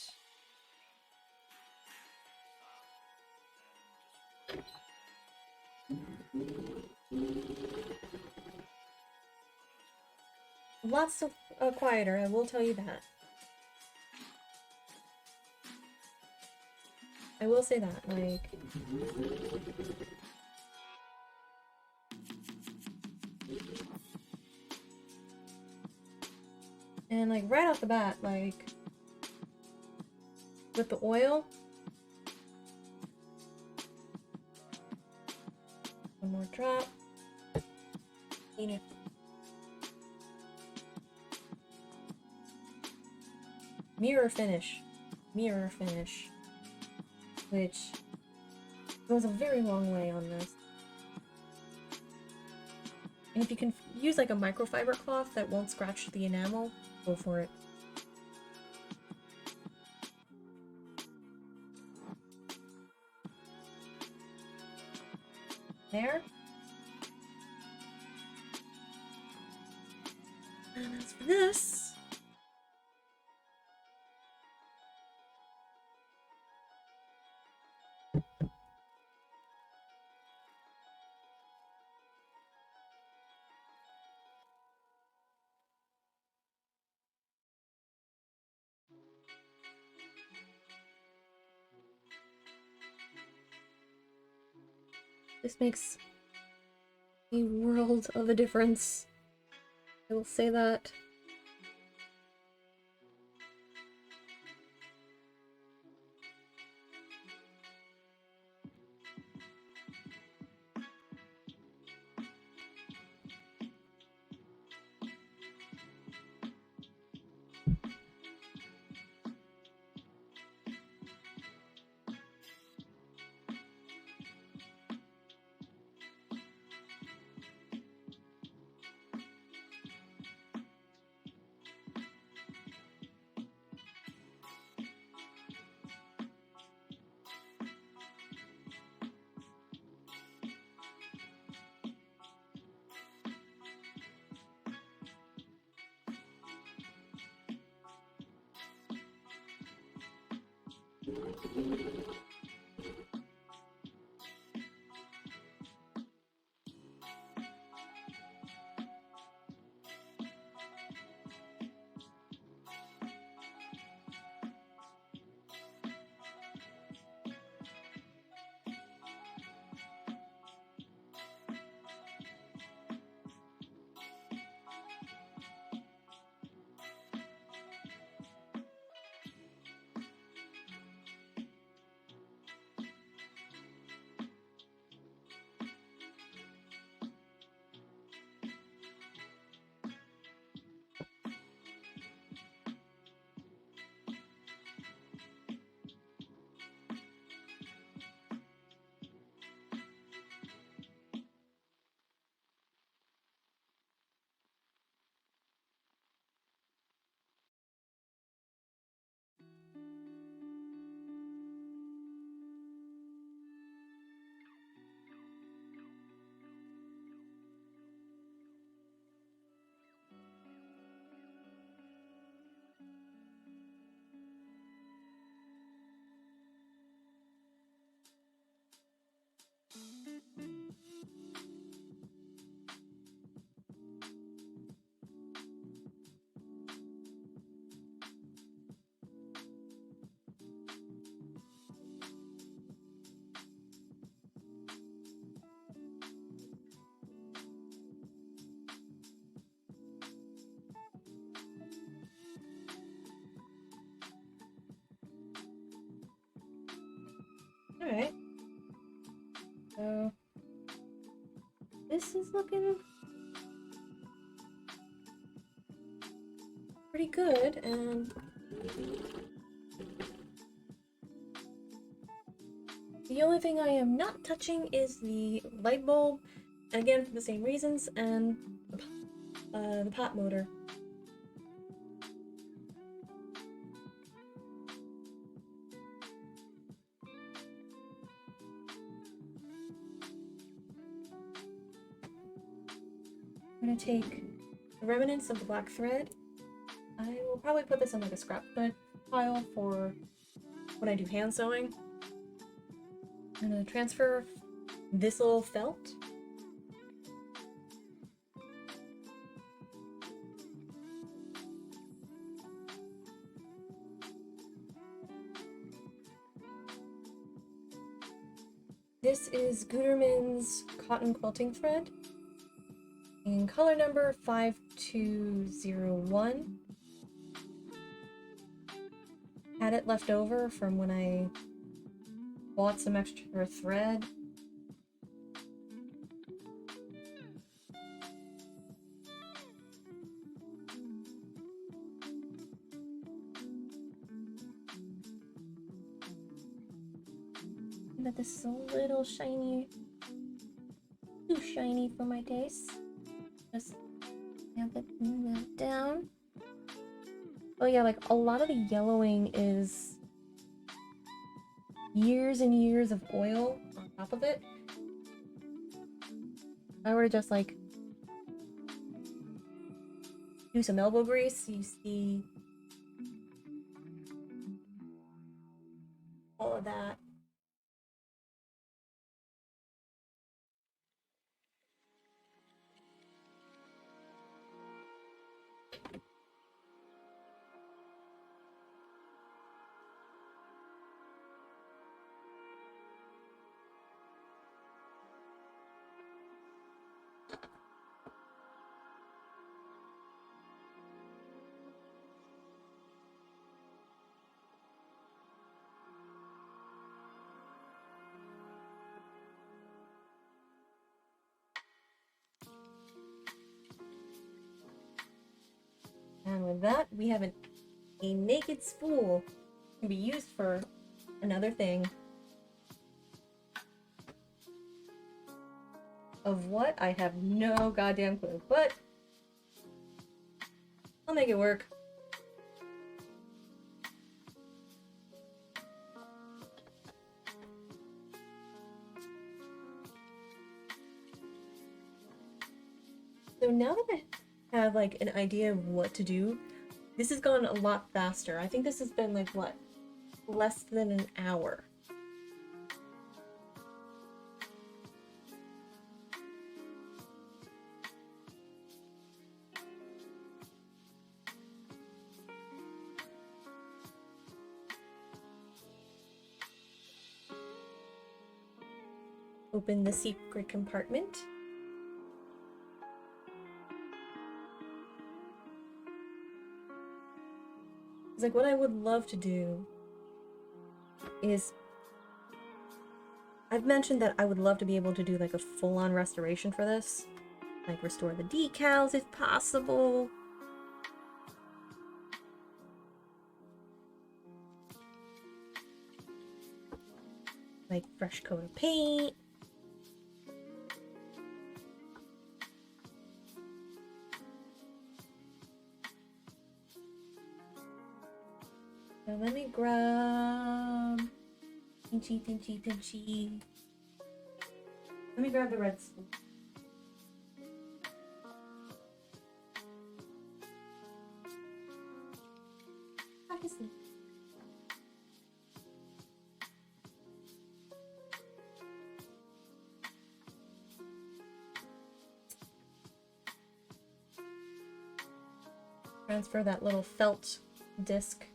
Lots of quieter, I will tell you that. I will say that, like... And like right off the bat, like with the oil, one more drop, clean it. Mirror finish, which goes a very long way on this. And if you can use like a microfiber cloth that won't scratch the enamel, go for it. There. And as for this, this makes a world of a difference. I will say that. this is looking pretty good, and the only thing I am not touching is the light bulb, again for the same reasons, and the pot motor. I'm gonna take the remnants of the black thread. I will probably put this in like a scrap thread pile for when I do hand sewing. I'm gonna transfer this little felt. This is Gutermann's cotton quilting thread in color number 5201. Had it left over from when I bought some extra thread. But this is a little shiny, too shiny for my taste. Just have it move down. Oh yeah, like a lot of the yellowing is years and years of oil on top of it. If I were to just like do some elbow grease, you see all of that. And with that, we have a naked spool. Can be used for another thing. Of what? I have no goddamn clue, but I'll make it work. So now that I have like an idea of what to do, this has gone a lot faster. I think this has been like what? Less than an hour. Open the secret compartment. It's like what I would love to do is, I've mentioned that I would love to be able to do like a full-on restoration for this. Like restore the decals if possible. Like fresh coat of paint. So let me grab pinchy. Let me grab the red spool. Obviously. Transfer that little felt disc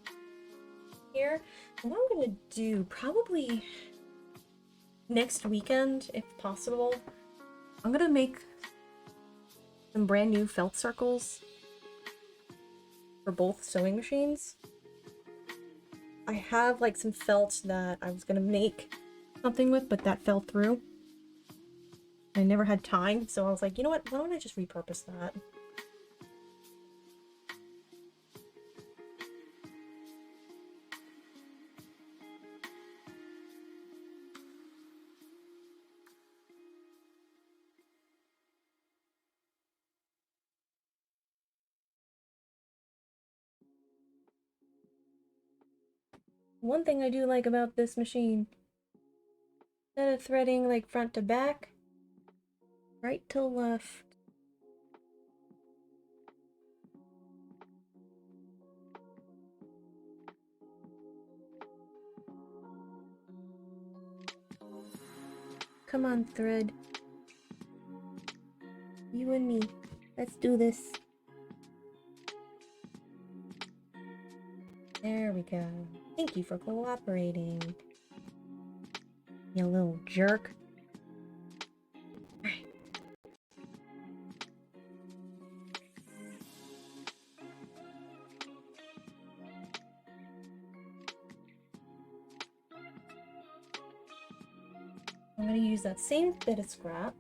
here. And what I'm gonna do, probably next weekend, if possible, I'm gonna make some brand new felt circles for both sewing machines. I have like some felt that I was gonna make something with, but that fell through. I never had time, so I was like, you know what? Why don't I just repurpose that? One thing I do like about this machine, instead of threading like front to back, right to left. Come on, thread. You and me. Let's do this. There we go. Thank you for cooperating. You little jerk. Alright. I'm gonna use that same bit of scrap.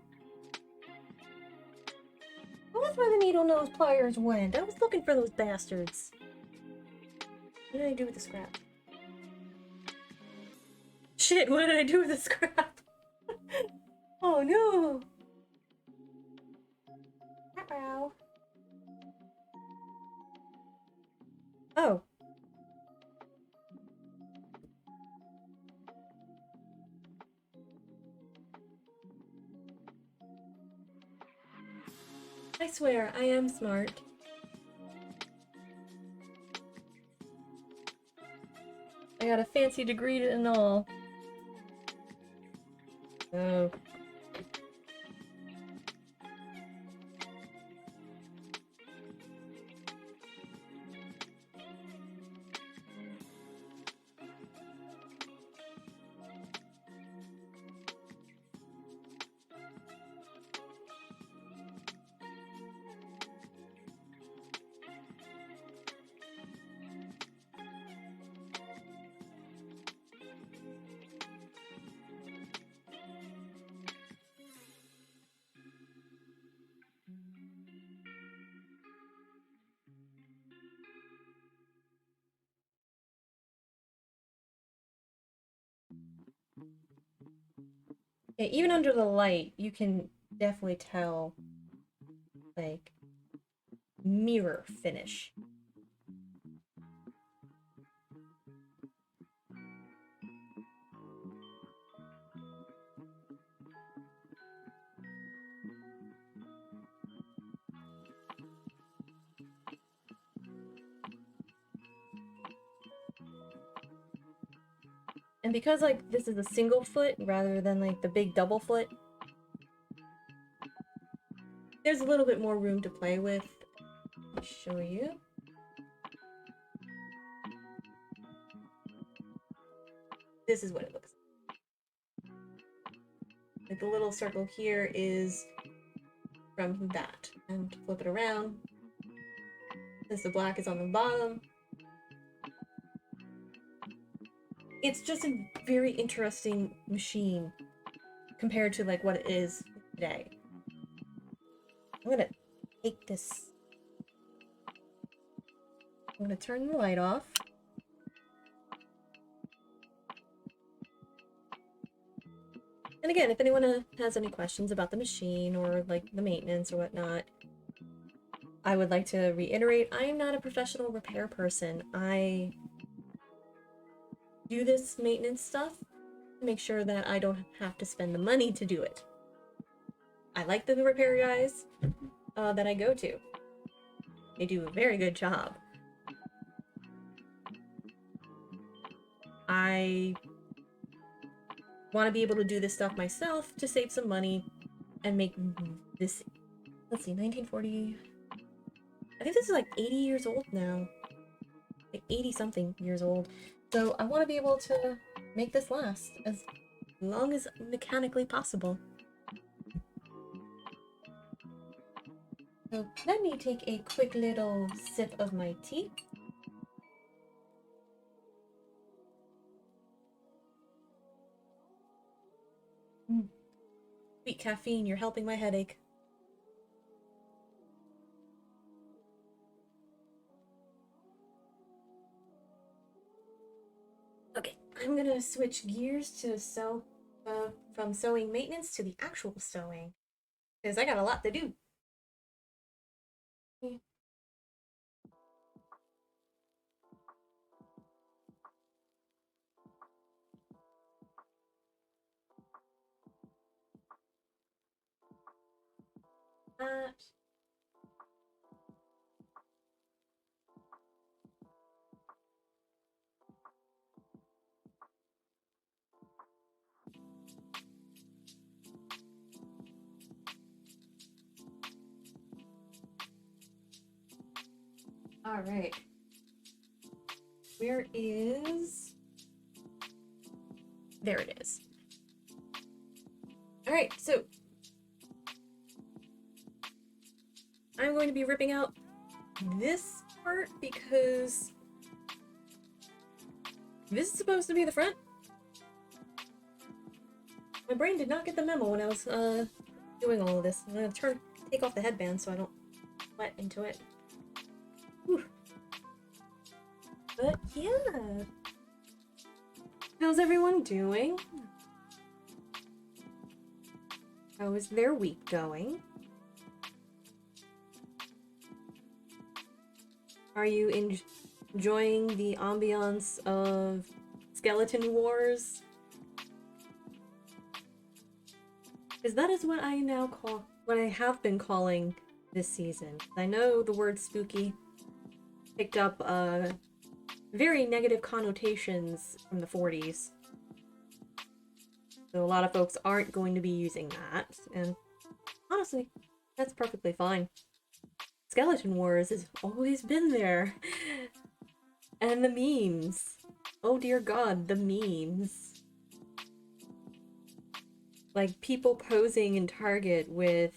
That's where the needle nose pliers went. I was looking for those bastards. What did I do with the scrap? Shit, what did I do with the scrap? Oh no! Uh-oh. Oh. I swear, I am smart. I got a fancy degree and all. Oh. Yeah, even under the light, you can definitely tell, like, mirror finish. And because, like, this is a single foot rather than, like, the big double foot, there's a little bit more room to play with. Let me show you. This is what it looks like. Like, the little circle here is from that. And flip it around. Since the black is on the bottom. It's just a very interesting machine compared to, like, what it is today. I'm gonna take this. I'm gonna turn the light off. And again, if anyone has any questions about the machine or like the maintenance or whatnot, I would like to reiterate, I am not a professional repair person. I do this maintenance stuff to make sure that I don't have to spend the money to do it. I like the repair guys that I go to. They do a very good job. I want to be able to do this stuff myself to save some money and make this, let's see, 1940, I think this is like 80 years old now, like 80 something years old. So I want to be able to make this last as long as mechanically possible. So let me take a quick little sip of my tea. Sweet caffeine, you're helping my headache. Okay, I'm gonna switch gears to from sewing maintenance to the actual sewing, because I got a lot to do. Uh, all right. Where is... There it is. All right, so I'm going to be ripping out this part because this is supposed to be the front. My brain did not get the memo when I was doing all of this. I'm gonna take off the headband so I don't sweat into it. Whew. But yeah, how's everyone doing? How is their week going? Are you enjoying the ambiance of Skeleton Wars? Because that is what I now call, what I have been calling this season. I know the word spooky picked up very negative connotations from the 40s. So a lot of folks aren't going to be using that, and honestly, that's perfectly fine. Skeleton Wars has always been there. And the memes. Oh dear god, the memes. Like people posing in Target with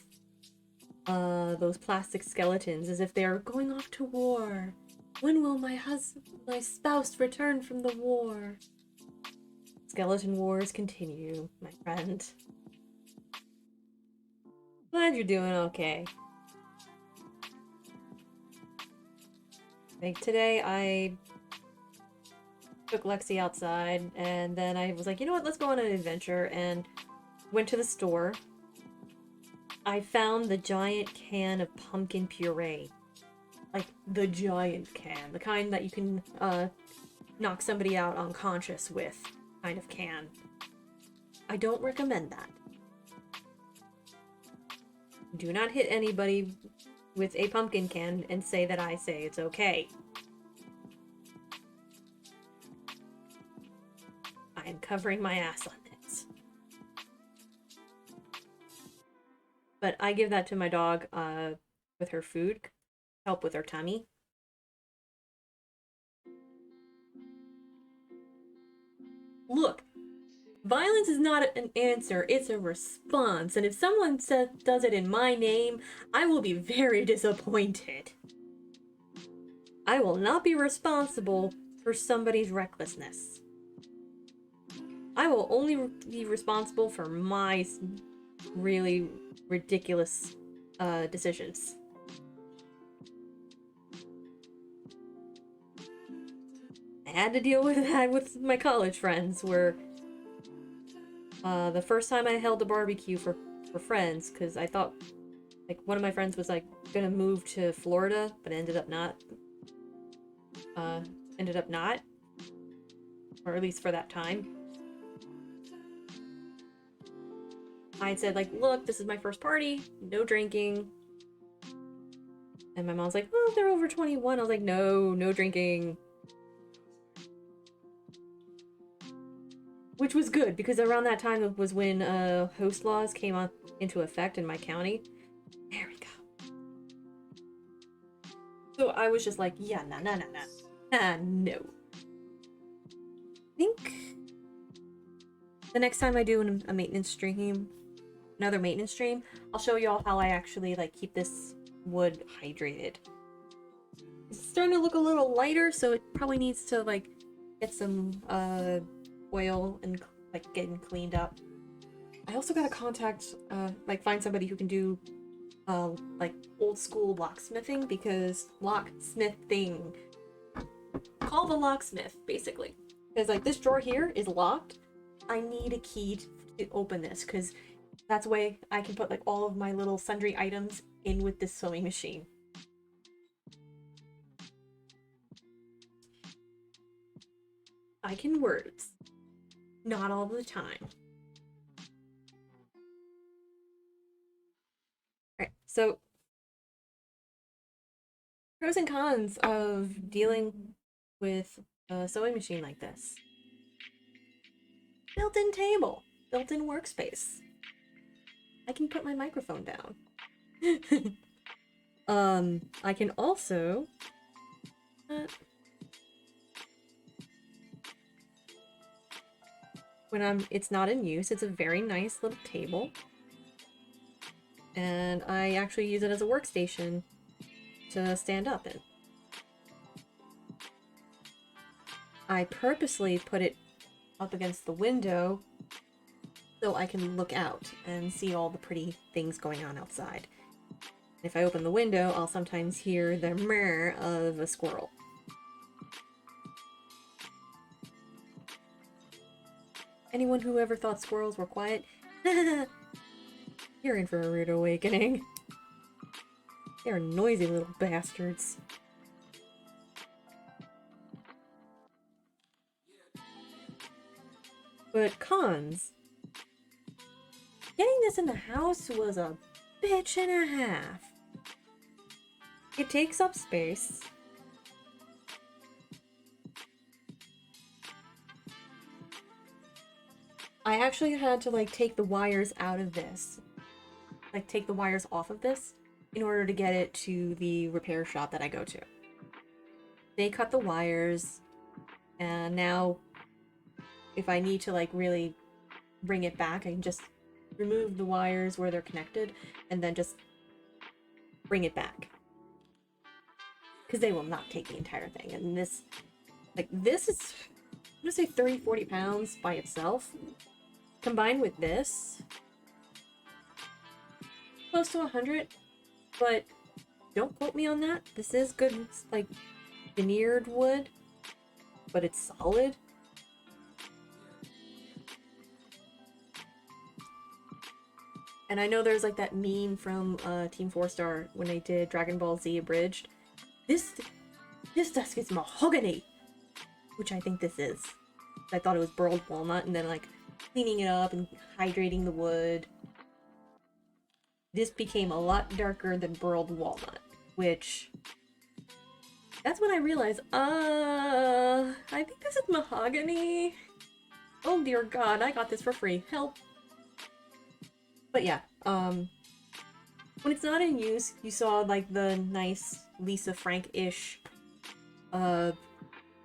those plastic skeletons as if they're going off to war. When will my spouse return from the war? Skeleton Wars continue, my friend. Glad you're doing okay. Like today I took Lexi outside and then I was like, you know what, let's go on an adventure, and went to the store. I found the giant can of pumpkin puree. Like the giant can, the kind that you can knock somebody out unconscious with kind of can. I don't recommend that. Do not hit anybody with a pumpkin can and say that I say it's okay. I am covering my ass on this. But I give that to my dog with her food, help with her tummy. Look, violence is not an answer, it's a response. And if someone does it in my name, I will be very disappointed. I will not be responsible for somebody's recklessness. I will only be responsible for my really ridiculous decisions. I had to deal with that with my college friends, where the first time I held a barbecue for friends, because I thought, like, one of my friends was, like, gonna move to Florida, but ended up not. Or at least for that time. I said, like, look, this is my first party, no drinking. And my mom's like, oh, they're over 21. I was like, no drinking. Which was good, because around that time was when host laws came into effect in my county. There we go. So I was just like, yeah, no. No. I think the next time I do a maintenance stream, another maintenance stream, I'll show y'all how I actually, like, keep this wood hydrated. It's starting to look a little lighter, so it probably needs to, like, get some oil and, like, getting cleaned up. I also gotta contact, like find somebody who can do, like old school locksmithing, because locksmithing. Call the locksmith, basically. Because like this drawer here is locked. I need a key to open this, because that's the way I can put like all of my little sundry items in with this sewing machine. I can words. Not all the time. Alright, so pros and cons of dealing with a sewing machine like this. Built-in table, built-in workspace. I can put my microphone down. I can also when it's not in use, it's a very nice little table. And I actually use it as a workstation to stand up in. I purposely put it up against the window so I can look out and see all the pretty things going on outside. If I open the window, I'll sometimes hear the murr of a squirrel. Anyone who ever thought squirrels were quiet? You're in for a rude awakening. They're noisy little bastards. But cons. Getting this in the house was a bitch and a half. It takes up space. I actually had to like take the wires out of this. Like take the wires off of this in order to get it to the repair shop that I go to. They cut the wires, and now if I need to like really bring it back, I can just remove the wires where they're connected and then just bring it back. Because they will not take the entire thing. And this is, I'm gonna say 30-40 pounds by itself. Combined with this, close to 100, but don't quote me on that. This is good, like, veneered wood, but it's solid. And I know there's like that meme from Team 4-Star when they did Dragon Ball Z Abridged. This desk is mahogany, which I think this is. I thought it was burled walnut, and then like cleaning it up and hydrating the wood. This became a lot darker than burled walnut, which that's when I realized, I think this is mahogany. Oh dear God, I got this for free. Help. But yeah, when it's not in use, you saw like the nice Lisa Frank-ish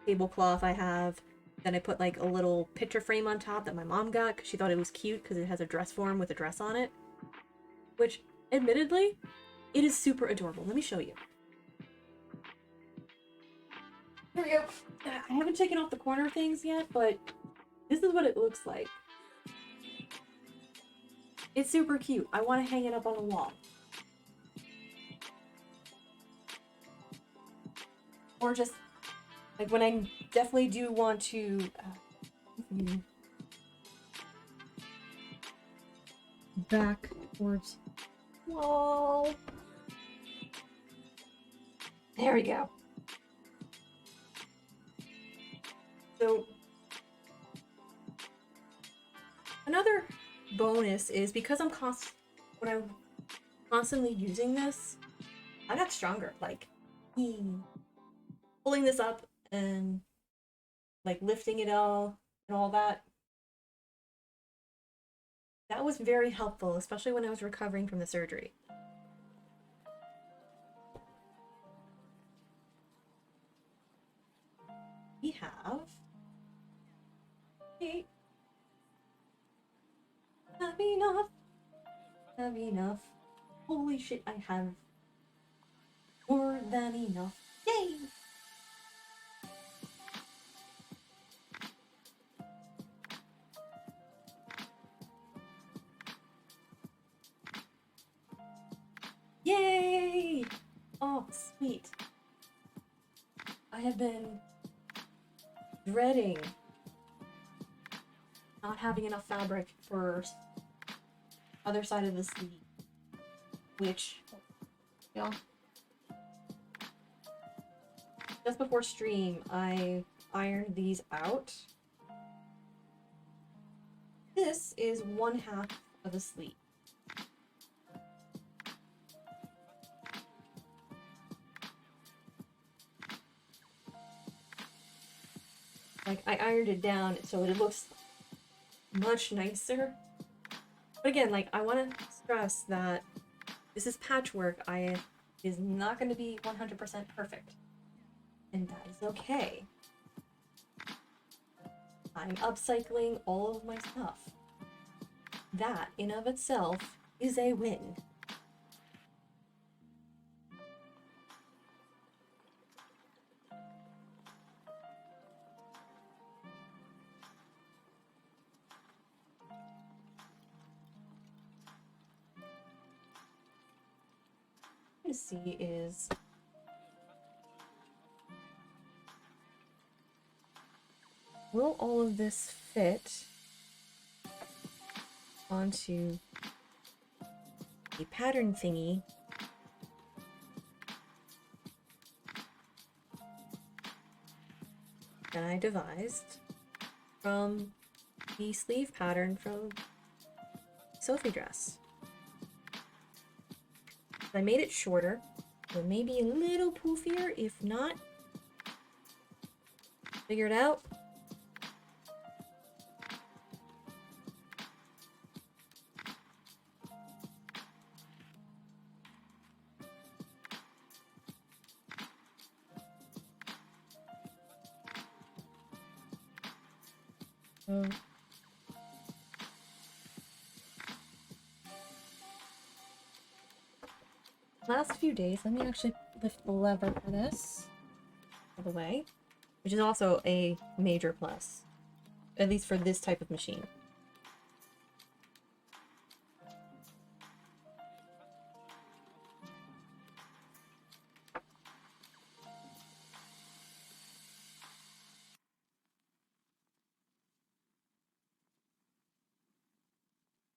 tablecloth I have. Then I put like a little picture frame on top that my mom got because she thought it was cute because it has a dress form with a dress on it. Which, admittedly, it is super adorable. Let me show you. Here we go. I haven't taken off the corner things yet, but this is what it looks like. It's super cute. I want to hang it up on a wall. Or just, like, when I definitely do want to... back towards wall. There we go. So, another bonus is because when I'm constantly using this, I got stronger. Like, pulling this up and like lifting it all and all that. That was very helpful, especially when I was recovering from the surgery. We have... Hey. Have enough. Have enough. Holy shit, I have more than enough. Yay! I have been dreading not having enough fabric for other side of the sleeve, which, y'all, just before stream, I ironed these out. This is 1/2 of a sleeve. Like, I ironed it down so it looks much nicer. But again, like, I want to stress that this is patchwork. Is not going to be 100% perfect. And that is okay. I'm upcycling all of my stuff. That, in of itself, is a win. To see is will all of this fit onto a pattern thingy that I devised from the sleeve pattern from Sophie dress. I made it shorter, so maybe a little poofier. If not, figure it out. Last few days, let me actually lift the lever for this out of the way, which is also a major plus, at least for this type of machine.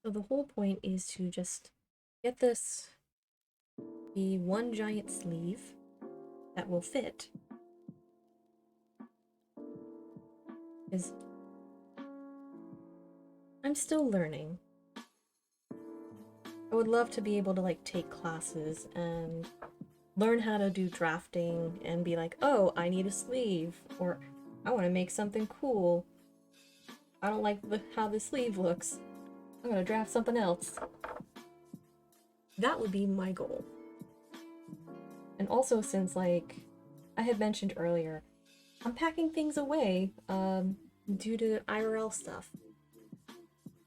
So the whole point is to just get this be one giant sleeve that will fit. Because I'm still learning. I would love to be able to like take classes and learn how to do drafting and be like, oh, I need a sleeve, or I want to make something cool. I don't like how the sleeve looks. I'm gonna draft something else. That would be my goal. And also, since like I had mentioned earlier, I'm packing things away due to IRL stuff.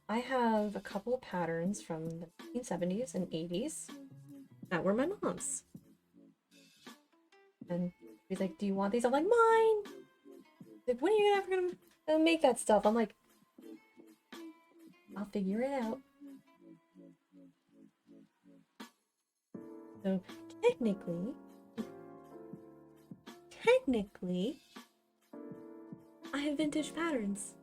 I have a couple of patterns from the 1970s and 80s that were my mom's. And she's like, do you want these? I'm like, mine! She's like, when are you ever gonna make that stuff? I'm like, I'll figure it out. So technically, I have vintage patterns.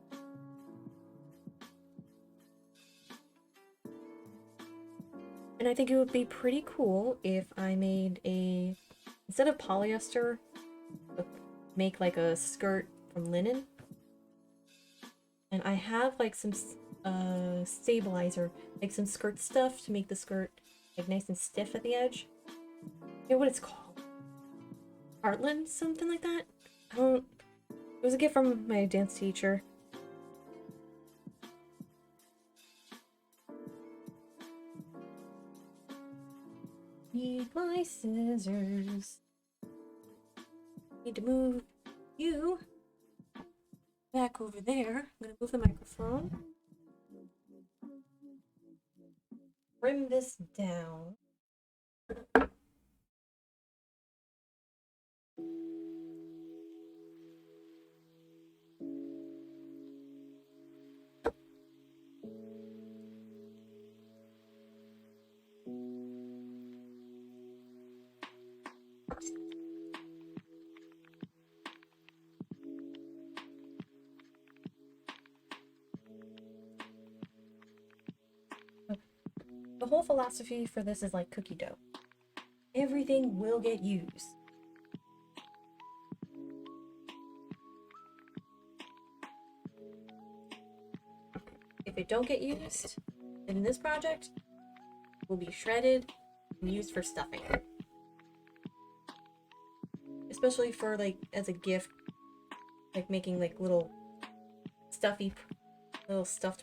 And I think it would be pretty cool if I made instead of polyester, make like a skirt from linen. And I have like some stabilizer, like some skirt stuff to make the skirt like nice and stiff at the edge. You know what it's called? Heartland? Something like that? It was a gift from my dance teacher. Need my scissors. Need to move you back over there. I'm gonna move the microphone. Trim this down. whole philosophy for this is like cookie dough. Everything will get used. If it don't get used, then this project will be shredded and used for stuffing. Especially for like as a gift, like making like little stuffed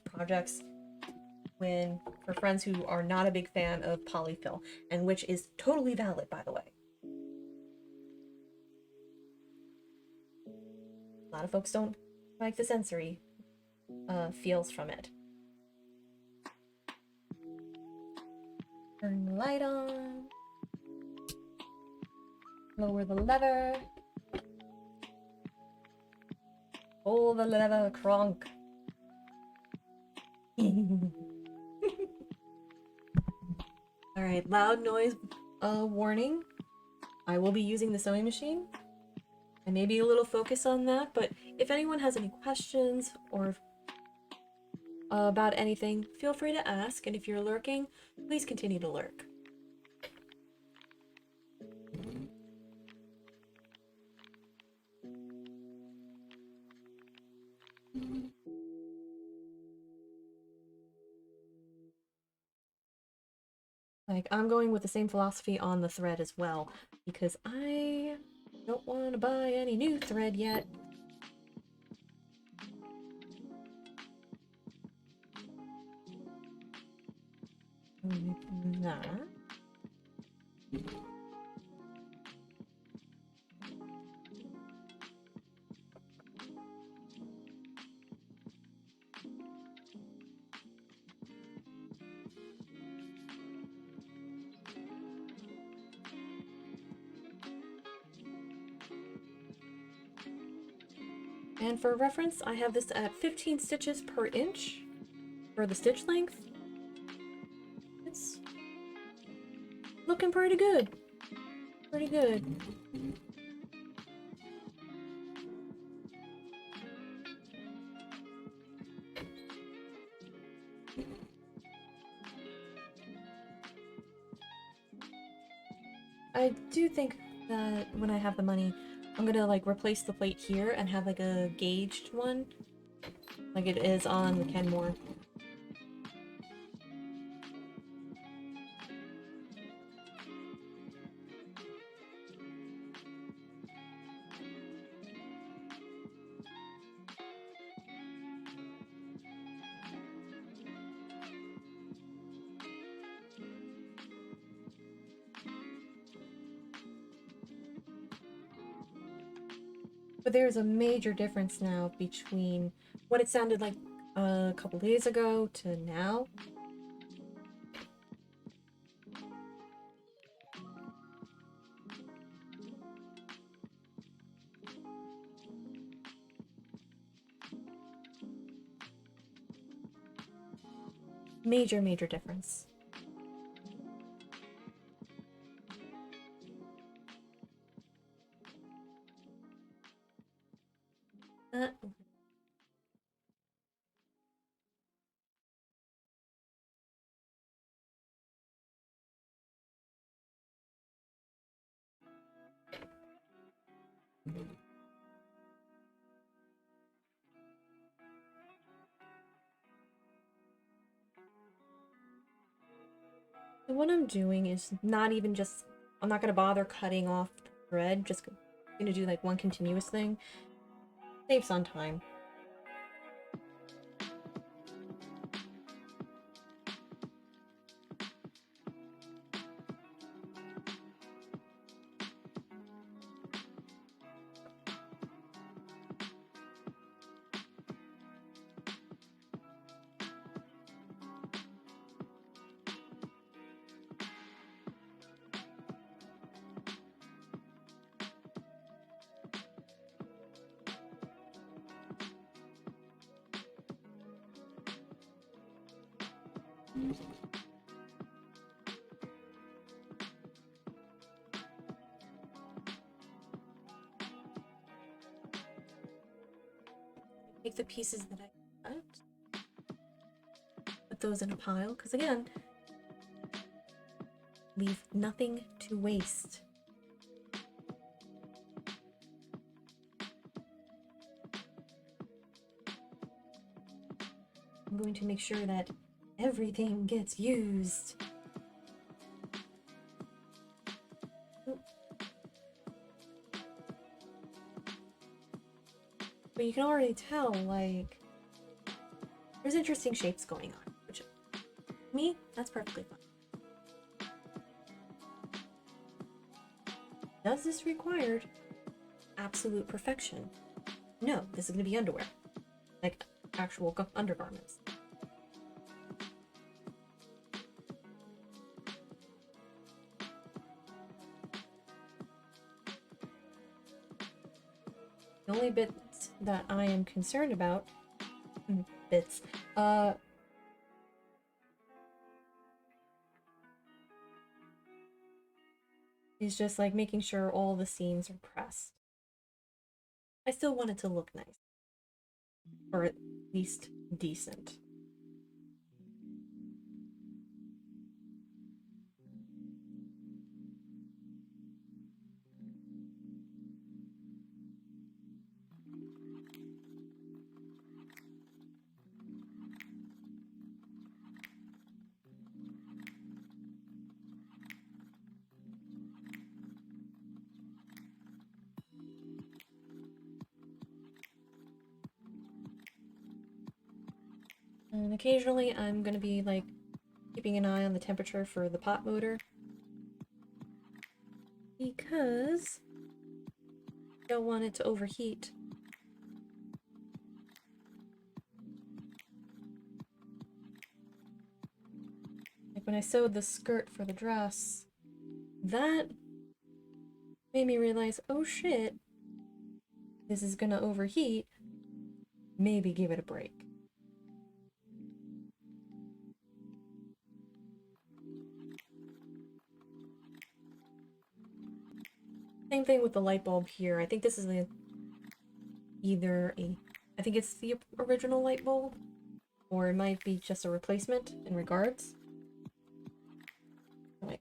projects for friends who are not a big fan of polyfill, and which is totally valid, by the way. A lot of folks don't like the sensory feels from it. Turn the light on. Lower the lever. Pull the lever, Kronk. Alright, loud noise warning. I will be using the sewing machine. I may be a little focused on that, but if anyone has any questions or about anything, feel free to ask, and if you're lurking, please continue to lurk. Like, I'm going with the same philosophy on the thread as well, because I don't want to buy any new thread yet. Nah. And for reference, I have this at 15 stitches per inch for the stitch length. It's looking pretty good. Pretty good. I do think that when I have the money, I'm gonna like replace the plate here and have like a gauged one, like it is on the Kenmore. But there's a major difference now between what it sounded like a couple days ago to now. Major, major difference. So what I'm doing is not even just, I'm not gonna bother cutting off the thread, just gonna do like one continuous thing. Saves on time. Take the pieces that I cut, put those in a pile, because again, leave nothing to waste. I'm going to make sure that everything gets used. But you can already tell, like, there's interesting shapes going on, which, me, that's perfectly fine. Does this require absolute perfection? No, this is going to be underwear. Like, actual undergarments. The only bits that I am concerned about, is just like making sure all the seams are pressed. I still want it to look nice. Or at least decent. And occasionally I'm going to be like keeping an eye on the temperature for the pot motor, because I don't want it to overheat. Like when I sewed the skirt for the dress, that made me realize, oh shit, this is gonna overheat. Maybe give it a break. Same thing with the light bulb here. I think this is I think it's the original light bulb, or it might be just a replacement in regards. Right.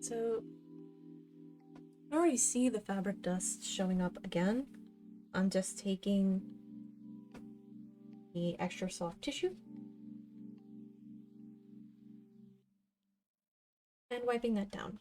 So, I already see the fabric dust showing up again. I'm just taking the extra soft tissue and wiping that down.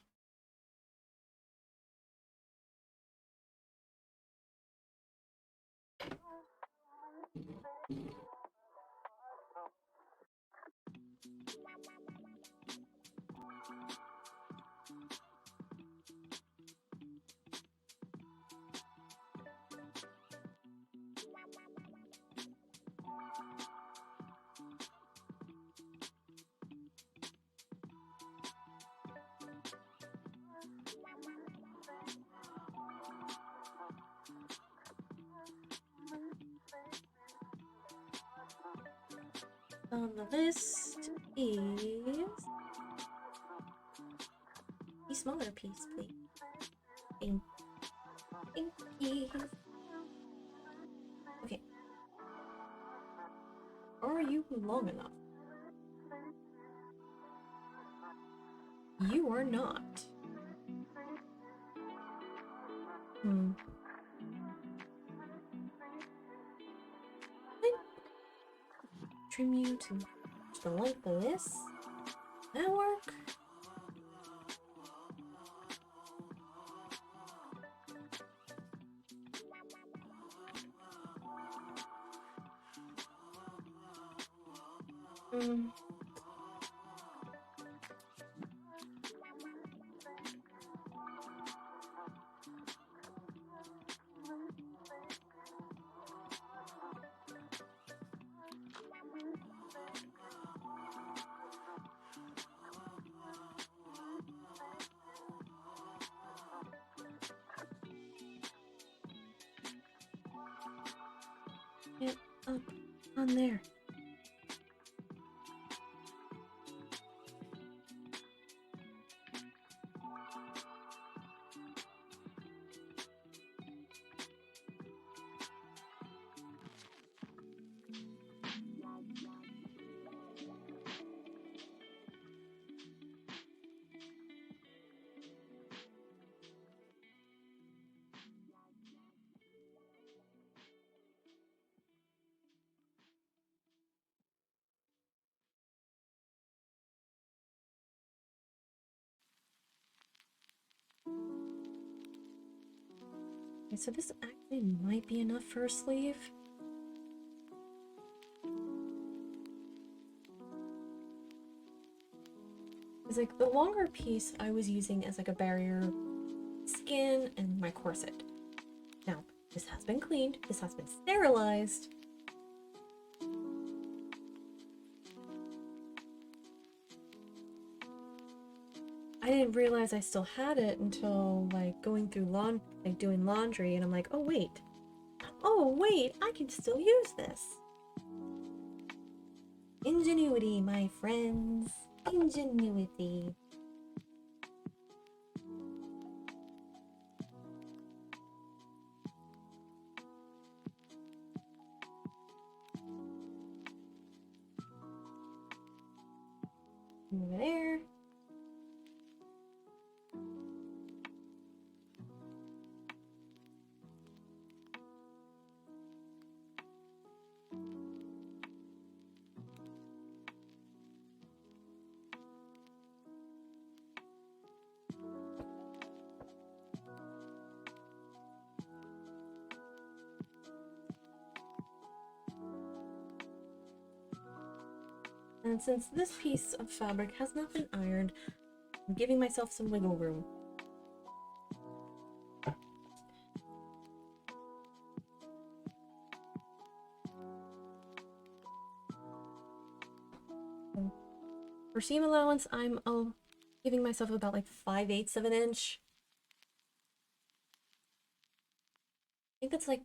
On the list is a smaller piece, please. Thank you. Okay. Are you long enough? You are not. Trim you to the length of this. That work? up on there. Okay, so this actually might be enough for a sleeve. It's like the longer piece I was using as like a barrier skin and my corset. Now, this has been cleaned, this has been sterilized. I didn't realize I still had it until like going through doing laundry, and I'm like, oh wait, I can still use this. Ingenuity, my friends, ingenuity. Over there. And since this piece of fabric has not been ironed, I'm giving myself some wiggle room. For seam allowance, I'm giving myself about like 5/8 of an inch. I think that's like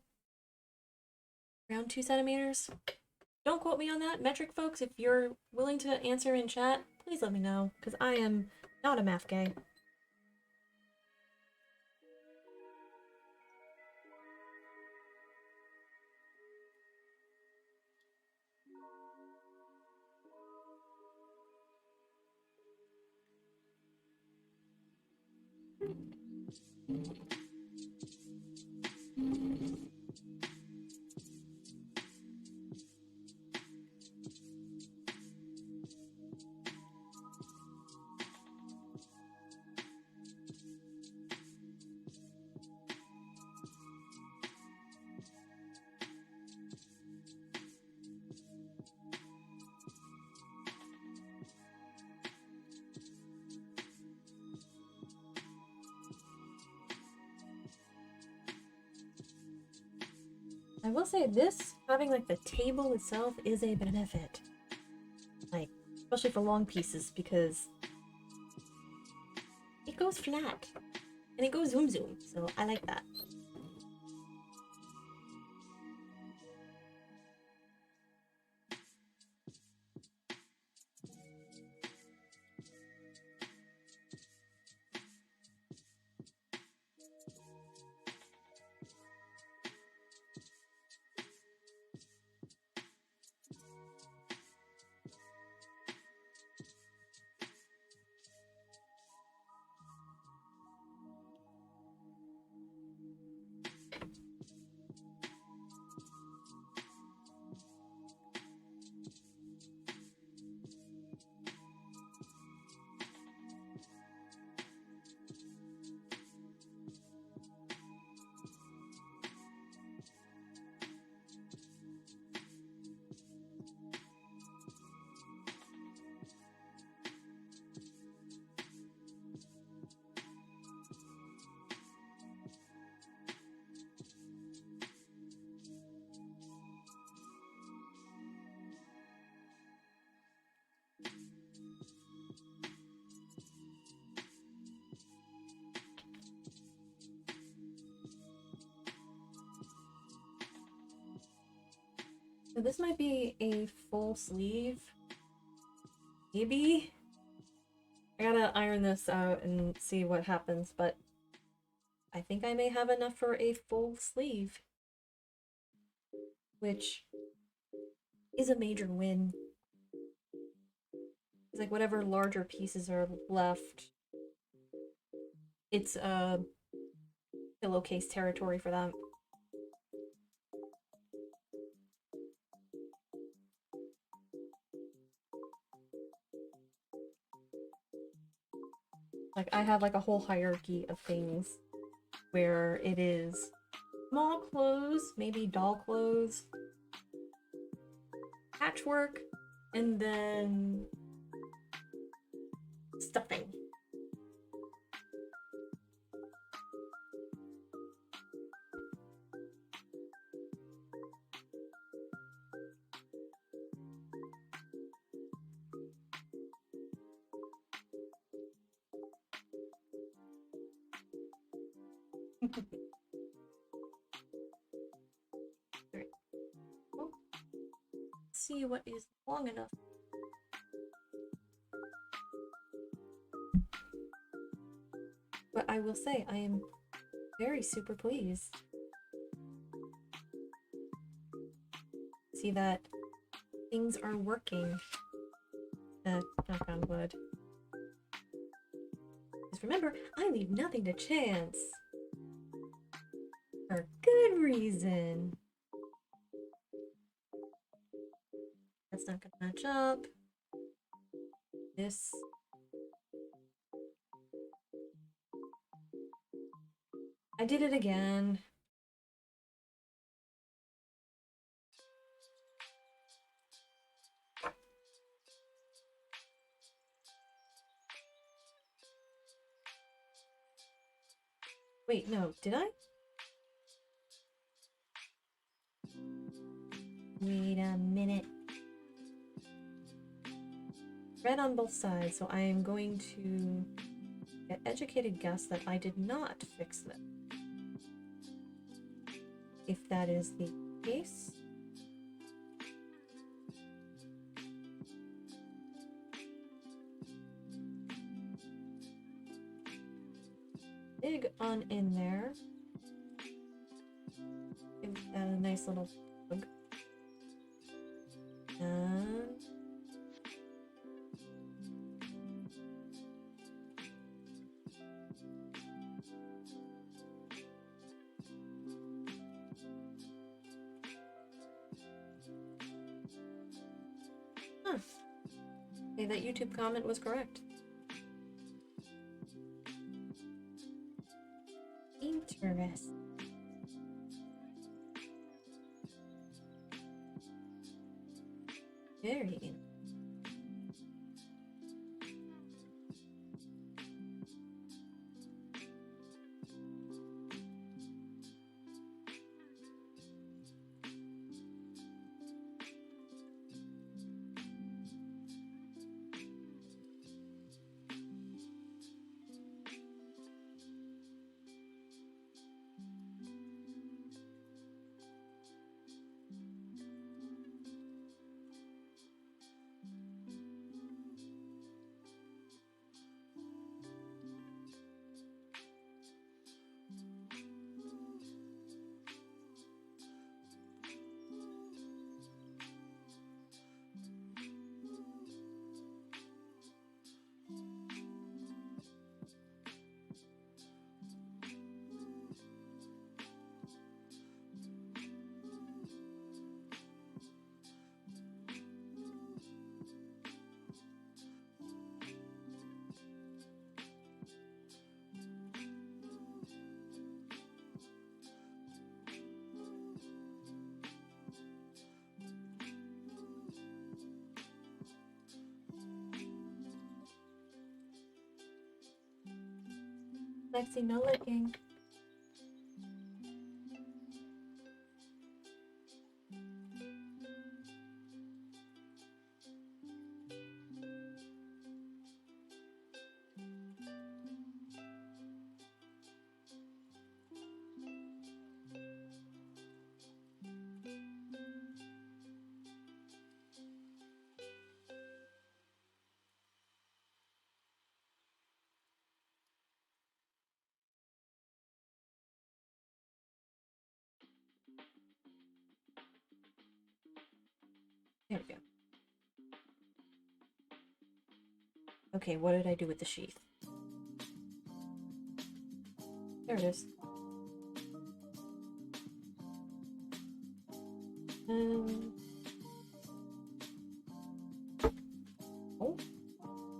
around 2 centimeters. Don't quote me on that. Metric folks, if you're willing to answer in chat, please let me know, because I am not a math guy. I will say this, having like the table itself is a benefit. Like, especially for long pieces, because it goes flat and it goes zoom zoom, so I like that. So this might be a full sleeve. Maybe? I gotta iron this out and see what happens, but I think I may have enough for a full sleeve. Which is a major win. It's like whatever larger pieces are left, it's pillowcase territory for them. Like I have like a whole hierarchy of things where it is small clothes, maybe doll clothes, patchwork, and then stuffing. Alright. Well, let's see what is long enough. But I will say, I am very super pleased. See that things are working. Knock on wood. Because remember, I leave nothing to chance. For good reason. That's not gonna match up. This. I did it again. Wait, no, did I? Wait a minute. Red on both sides, so I am going to get educated guess that I did not fix them. If that is the case, dig on in there. Give that a nice little plug. And huh. Okay, that YouTube comment was correct. Interesting. Very interesting. Lexi, no licking. Okay, what did I do with the sheath? There it is. Oh,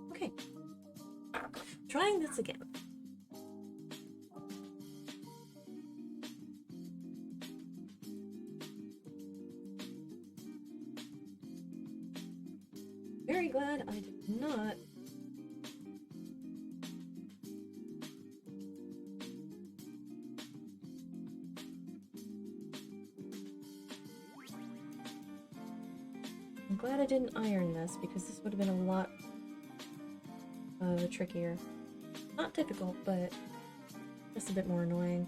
okay. Trying this again. Very glad I did not. I'm glad I didn't iron this because this would have been a lot trickier. Not difficult, but just a bit more annoying.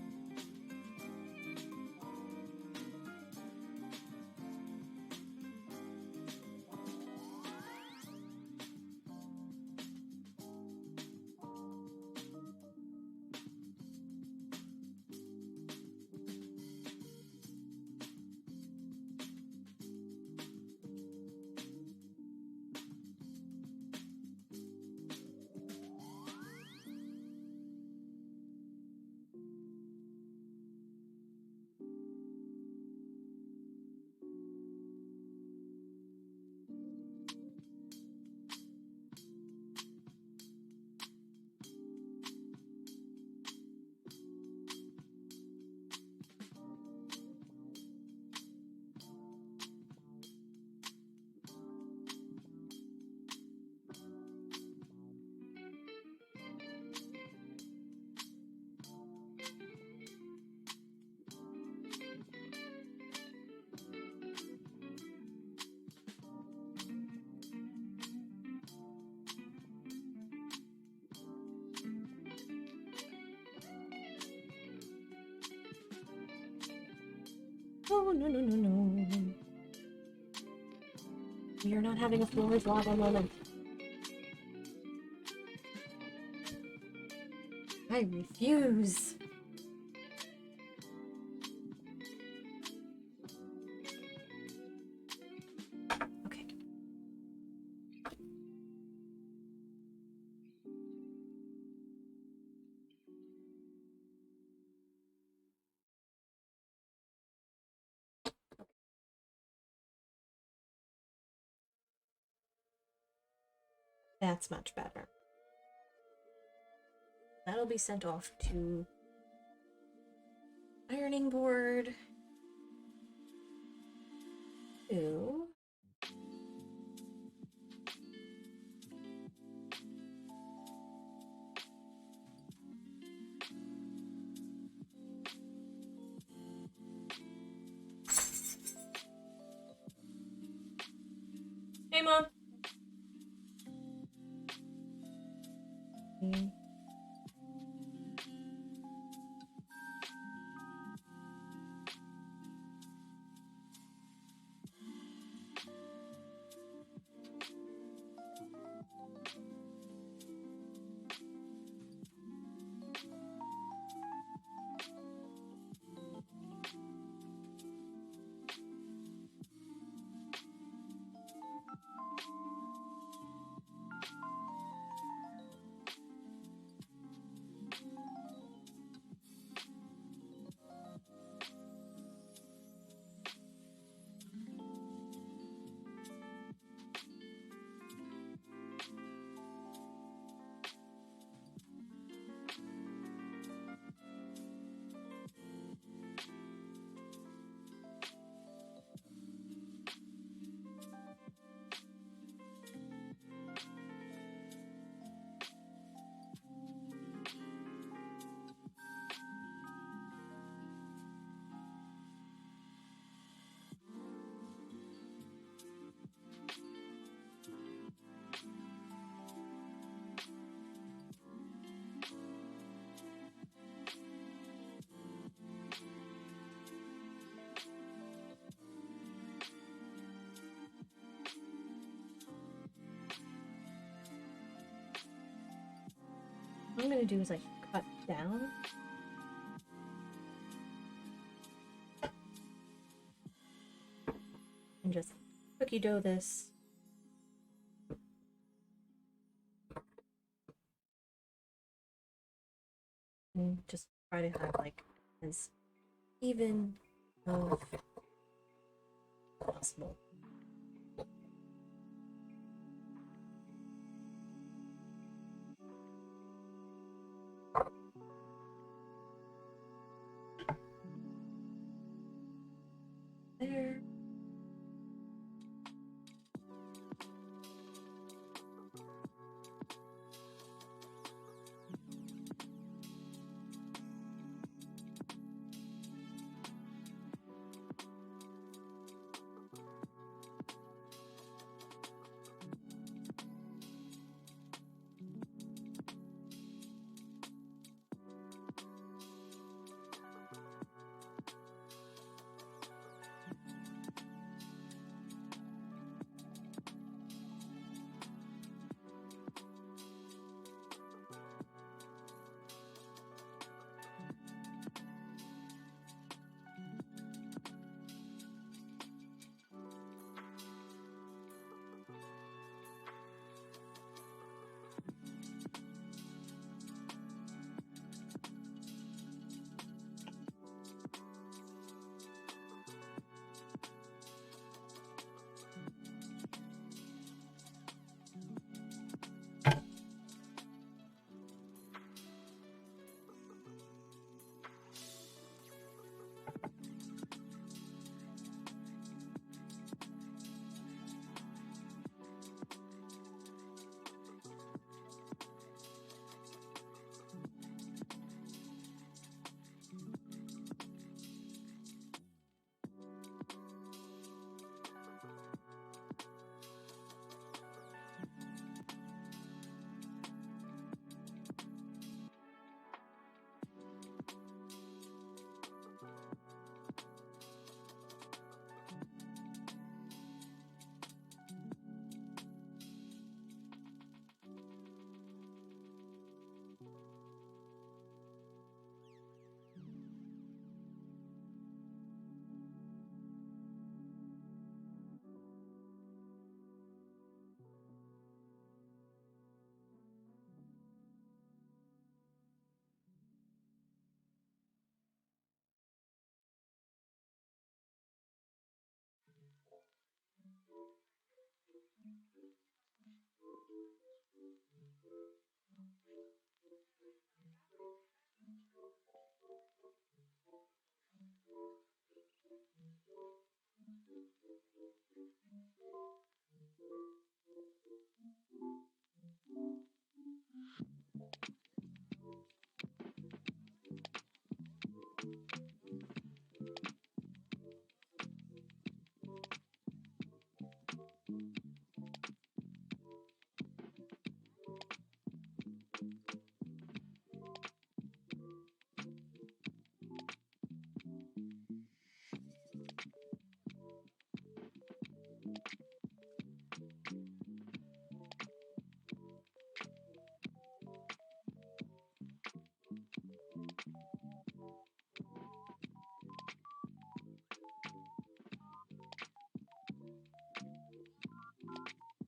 Oh, no, no, no, no. We are not having a floor's lava moment. I refuse. Okay. That's much better. That'll be sent off to ironing board. To Hey, Mom. What I'm gonna do is like cut down. And just cookie dough this. and just try to have like as even of possible. There.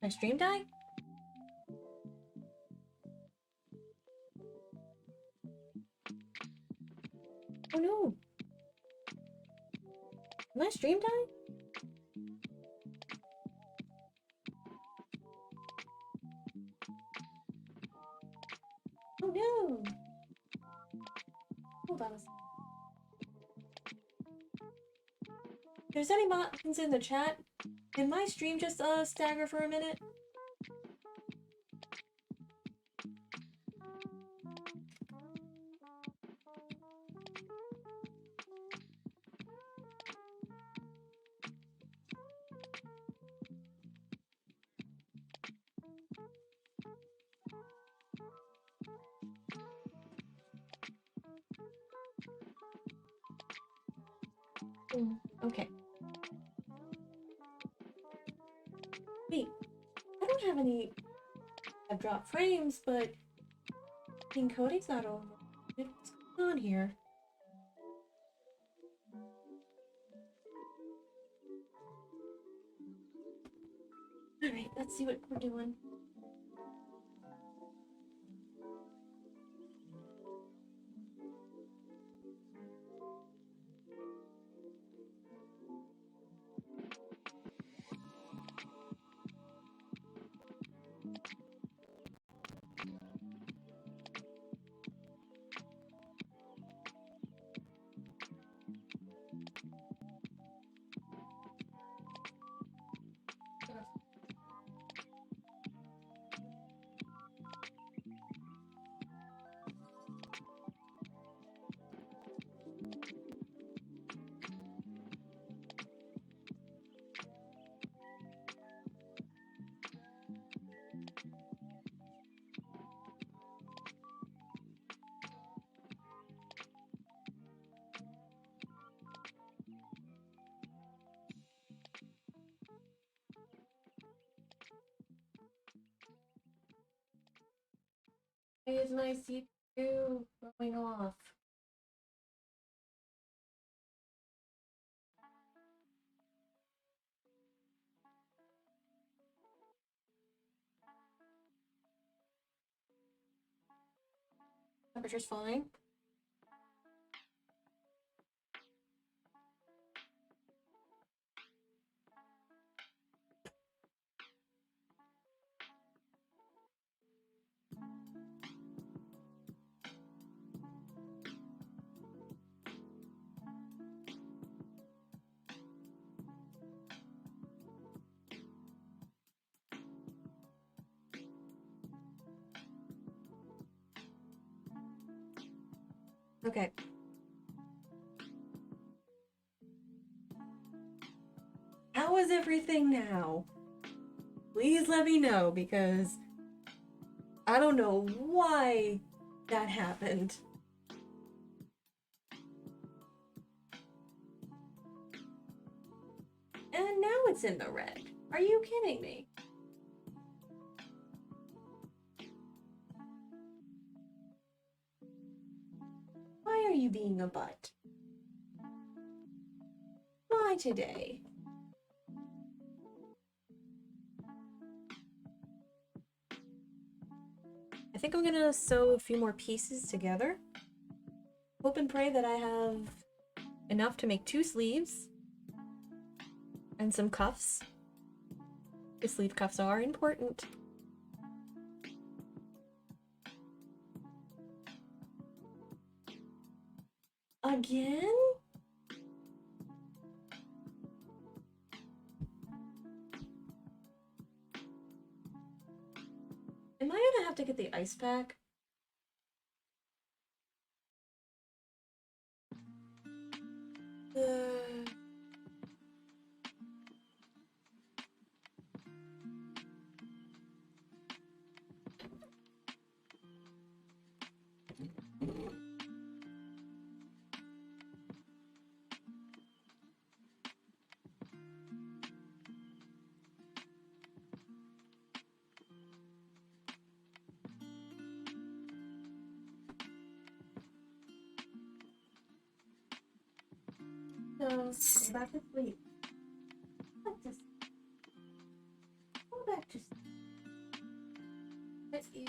My stream die? Oh no! Did my stream die? Oh no! Hold on a second. If there's any buttons in the chat, can my stream just stagger for a minute? Okay. Wait, I don't have any. I've dropped frames, but the encoding's not over. What's going on here? Alright, let's see what we're doing. Why is my CPU going off? Temperature's fine. Okay. How is everything now? Please let me know, because I don't know why that happened. And now it's in the red. Are you kidding me? Why are you being a butt? Why today? I think I'm gonna sew a few more pieces together. Hope and pray that I have enough to make 2 sleeves and some cuffs. The sleeve cuffs are important. Again? Am I gonna have to get the ice pack? No, go back to sleep. Go back to sleep. Let you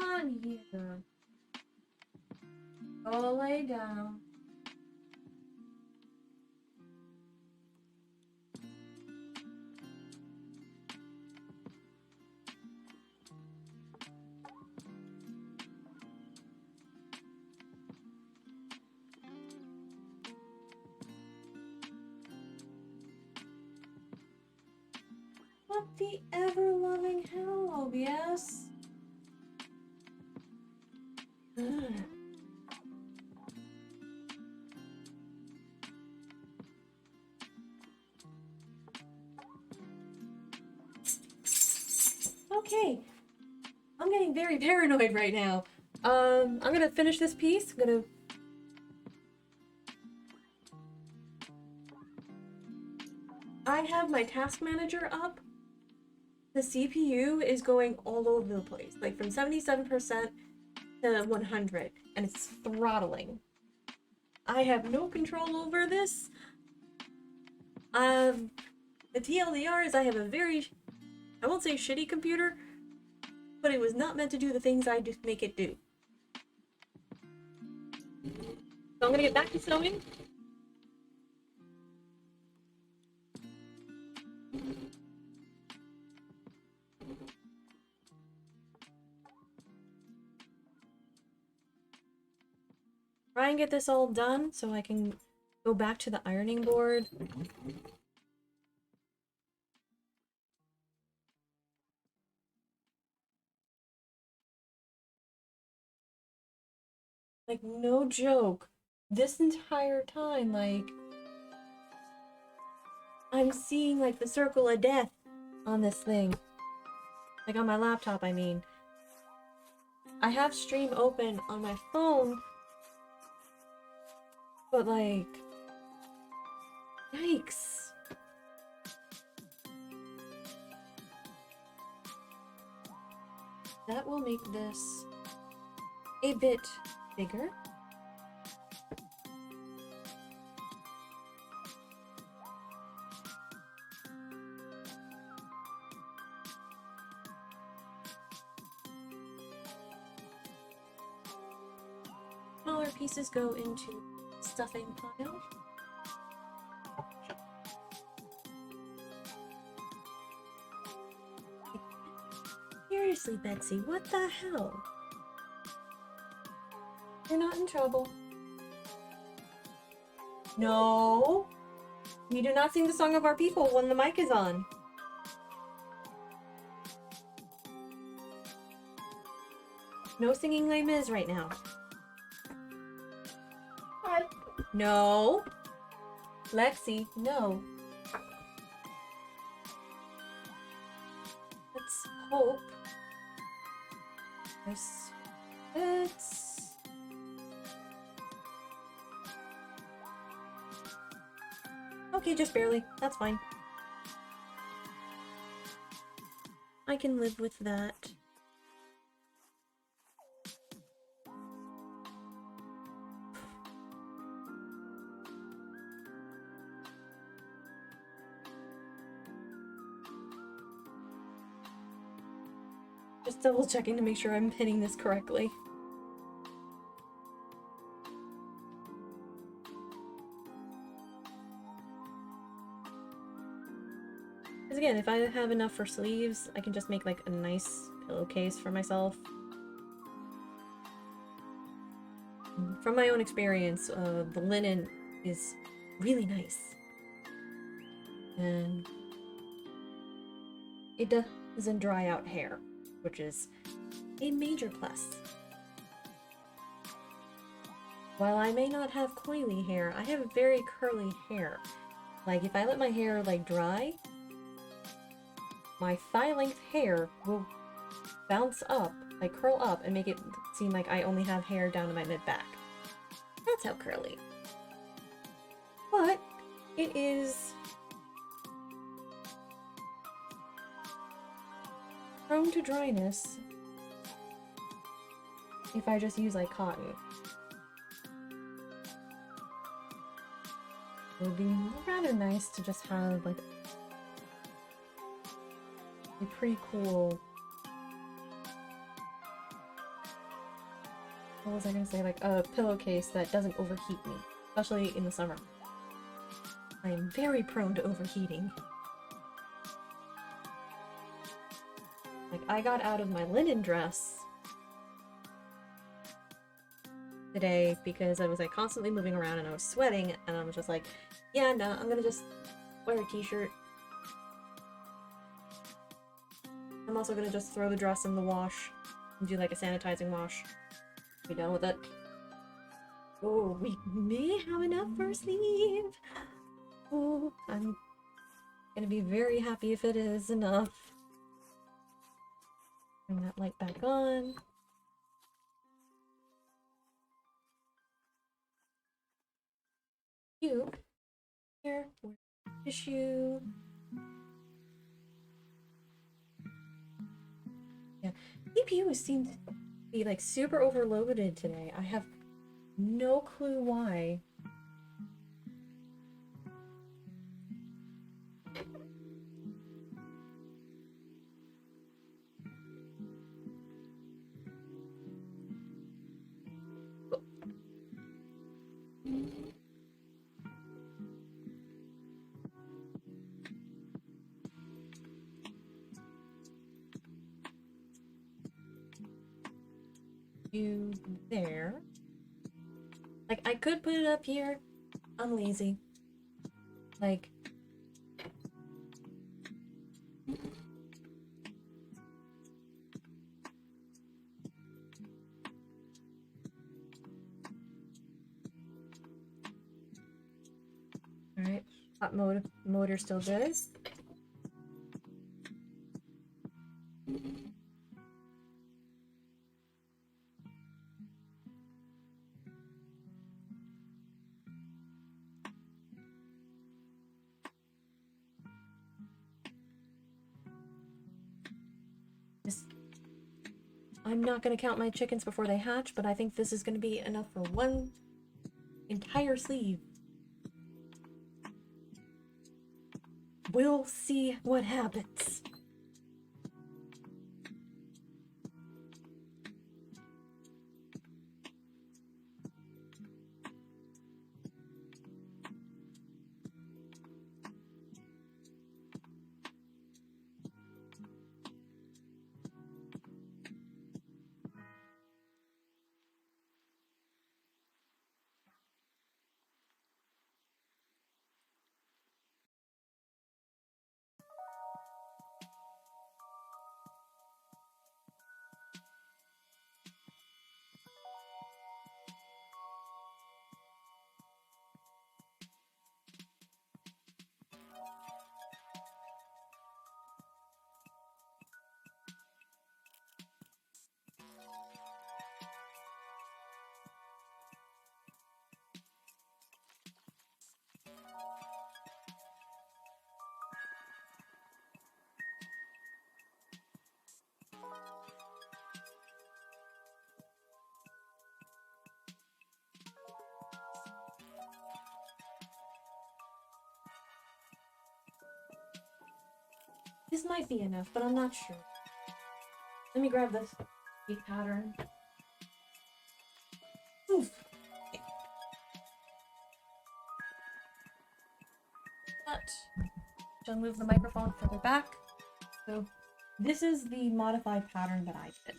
on here. Go lay down. What the ever-loving hell, OBS? Okay, I'm getting very paranoid right now. I'm gonna finish this piece. I have my task manager up. The CPU is going all over the place, like from 77% to 100, and it's throttling. I have no control over this. The TLDR is I have a very, I won't say shitty computer, but it was not meant to do the things I just make it do. So I'm gonna get back to sewing. Try and get this all done so I can go back to the ironing board. Like, no joke. This entire time, like, I'm seeing, like, the circle of death on this thing. Like, on my laptop, I mean. I have stream open on my phone, but, like, yikes. That will make this a bit bigger. Smaller pieces go into stuffing pile. Seriously, Betsy, what the hell? You're not in trouble. No! We do not sing the song of our people when the mic is on. No singing Les Mis right now. What? No! Lexi, no. Let's hope this fits. Okay, just barely. That's fine. I can live with that. Just double checking to make sure I'm pinning this correctly. Because again, if I have enough for sleeves, I can just make like a nice pillowcase for myself. From my own experience, the linen is really nice. And it doesn't dry out hair, which is a major plus. While I may not have coily hair, I have very curly hair. Like, if I let my hair, like, dry, my thigh-length hair will bounce up, like, curl up, and make it seem like I only have hair down to my mid-back. That's how curly. But it is prone to dryness if I just use, like, cotton. It would be rather nice to just have, like, a pretty cool... What was I gonna say? Like, a pillowcase that doesn't overheat me, especially in the summer. I am very prone to overheating. Like, I got out of my linen dress today because I was, like, constantly moving around and I was sweating, and I was just like, yeah, no, I'm gonna just wear a t-shirt. I'm also gonna just throw the dress in the wash and do, like, a sanitizing wash. Be done with it. Oh, we may have enough for a sleeve. Oh, I'm gonna be very happy if it is enough. Bring that light back on. You here, tissue. Yeah, CPU seems to be like super overloaded today. I have no clue why. You there. Like, I could put it up here. I'm lazy. Like, alright. Hot motor still good. Just I'm not going to count my chickens before they hatch, but I think this is going to be enough for one entire sleeve. We'll see what happens. This might be enough, but I'm not sure. Let me grab this pattern. Oof. Okay. But I'll move the microphone further back. So this is the modified pattern that I did.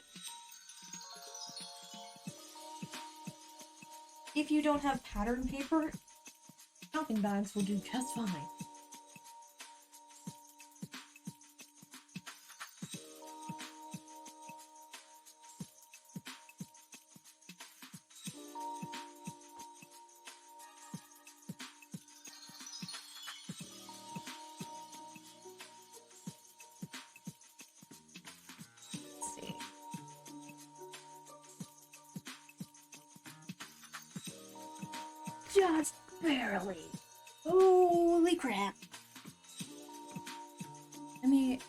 If you don't have pattern paper, shopping bags will do just fine. Just barely. Holy crap. Let me...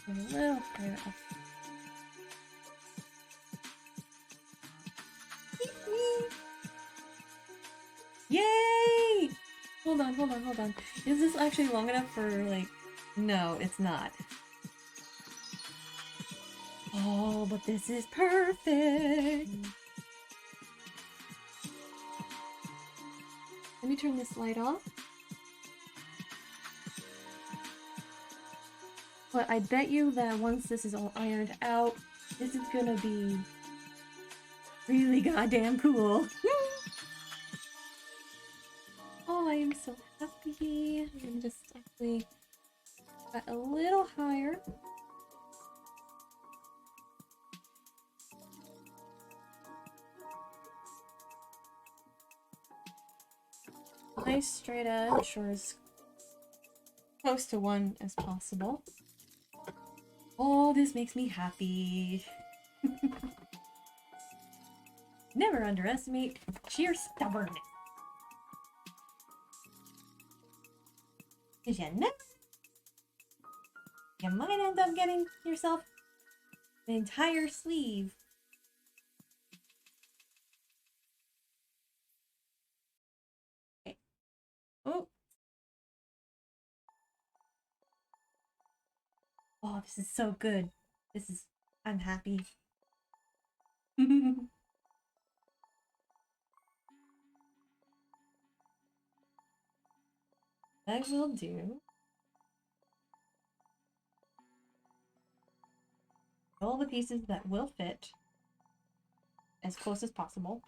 a little higher up. Yay! Hold on. Is this actually long enough for, like... No, it's not. Oh, but this is perfect! Let me turn this light off. But I bet you that once this is all ironed out, this is gonna be really goddamn cool. Oh, I am so happy. I'm gonna just actually get a little higher. Nice straight edge, or as close to one as possible. Oh, this makes me happy. Never underestimate sheer stubbornness. Because you might end up getting yourself an entire sleeve. Okay. Oh. Oh, this is so good. I'm happy. I will do all the pieces that will fit as close as possible.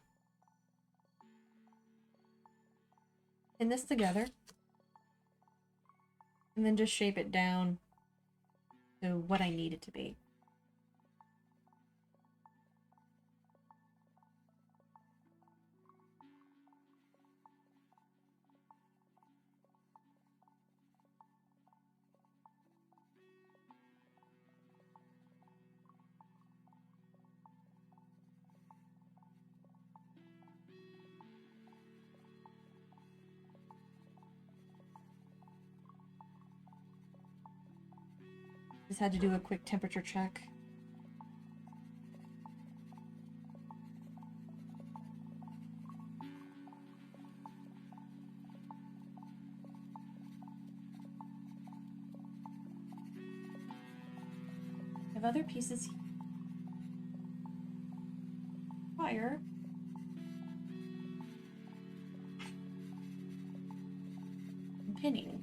Pin this together and then just shape it down to what I need it to be. Just had to do a quick temperature check. I have other pieces here. Wire. And pinning.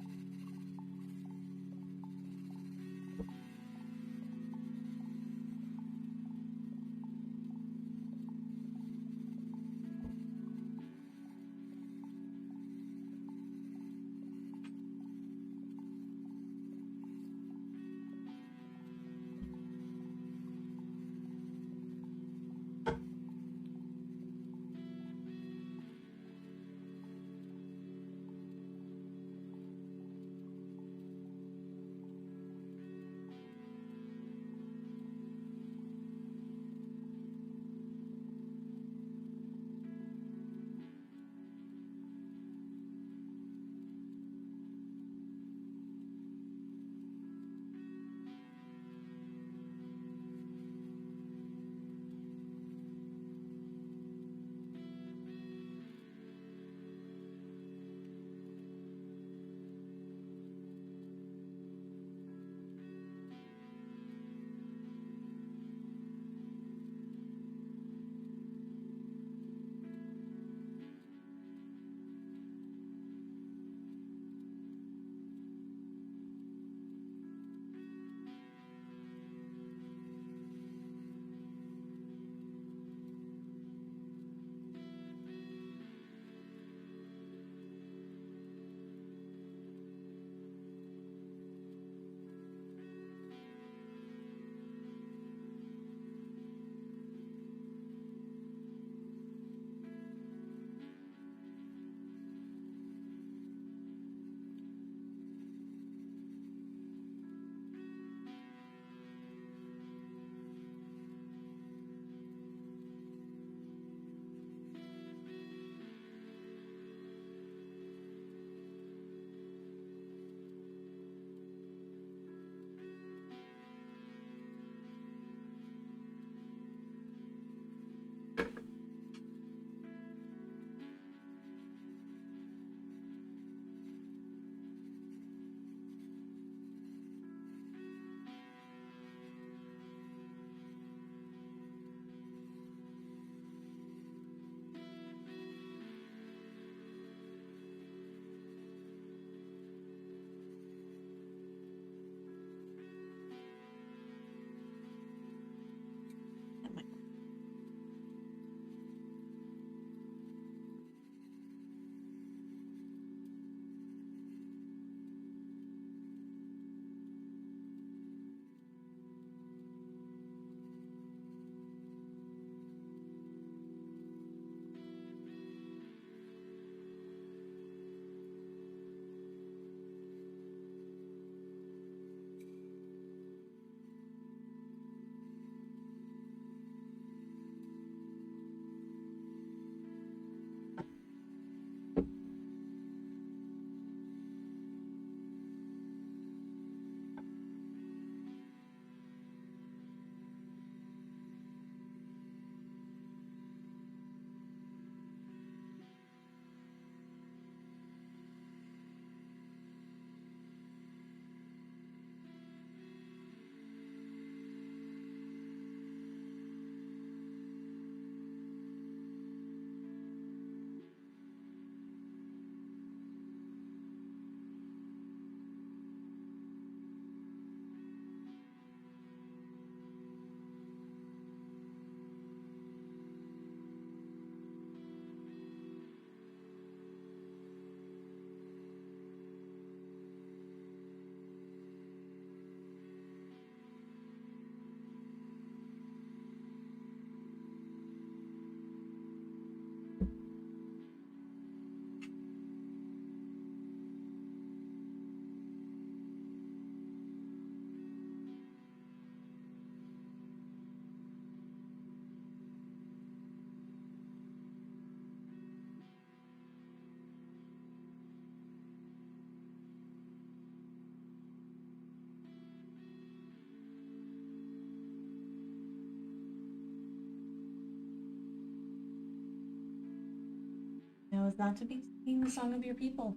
as not to be singing the song of your people.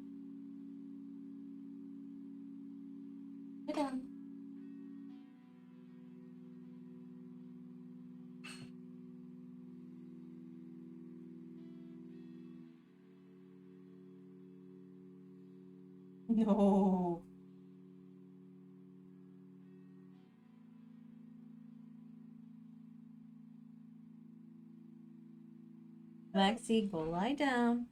Sit down. No. Lexi, go lie down.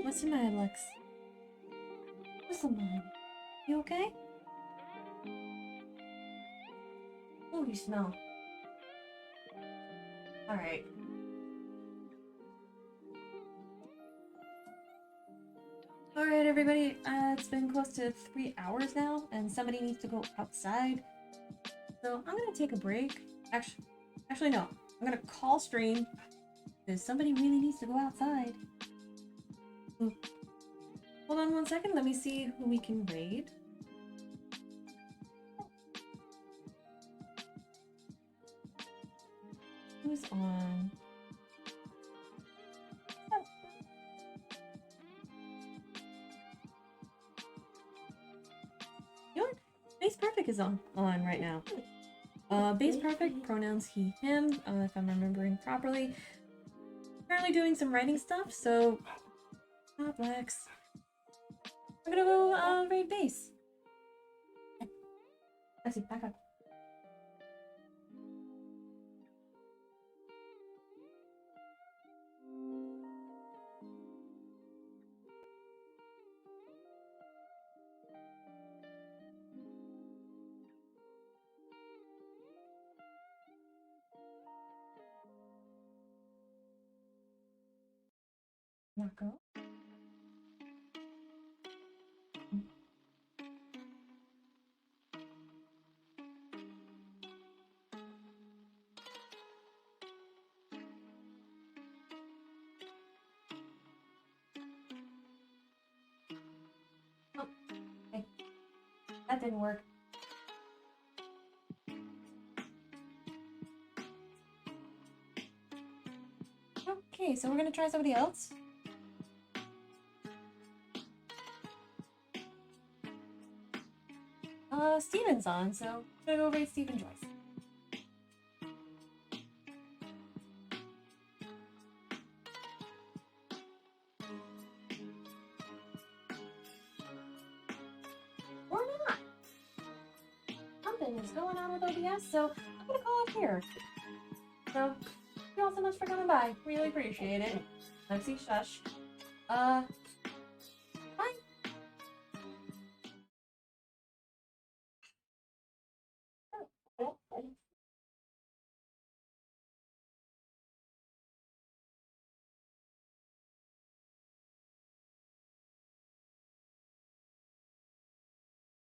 What's the matter, Lex? What's the matter? You okay? Oh, you smell. Alright. Alright, everybody. It's been close to 3 hours now, and somebody needs to go outside. So I'm gonna take a break. Actually, no. I'm gonna call stream because somebody really needs to go outside. Ooh. Hold on 1 second. Let me see who we can raid. Who's on? Oh. You know what? Base Perfect is on right now. Base Perfect, pronouns he, him, if I'm remembering properly. Currently doing some writing stuff, so Lex. I'm gonna go raid base. Lexi, back up. Not go. Oh, hey, that didn't work. Okay, so we're gonna try somebody else. Steven's on, so I'm gonna go raid Steven Joyce. Or not. Something is going on with OBS, so I'm gonna call it here. So, thank you all so much for coming by. Really appreciate it. Lexi, shush.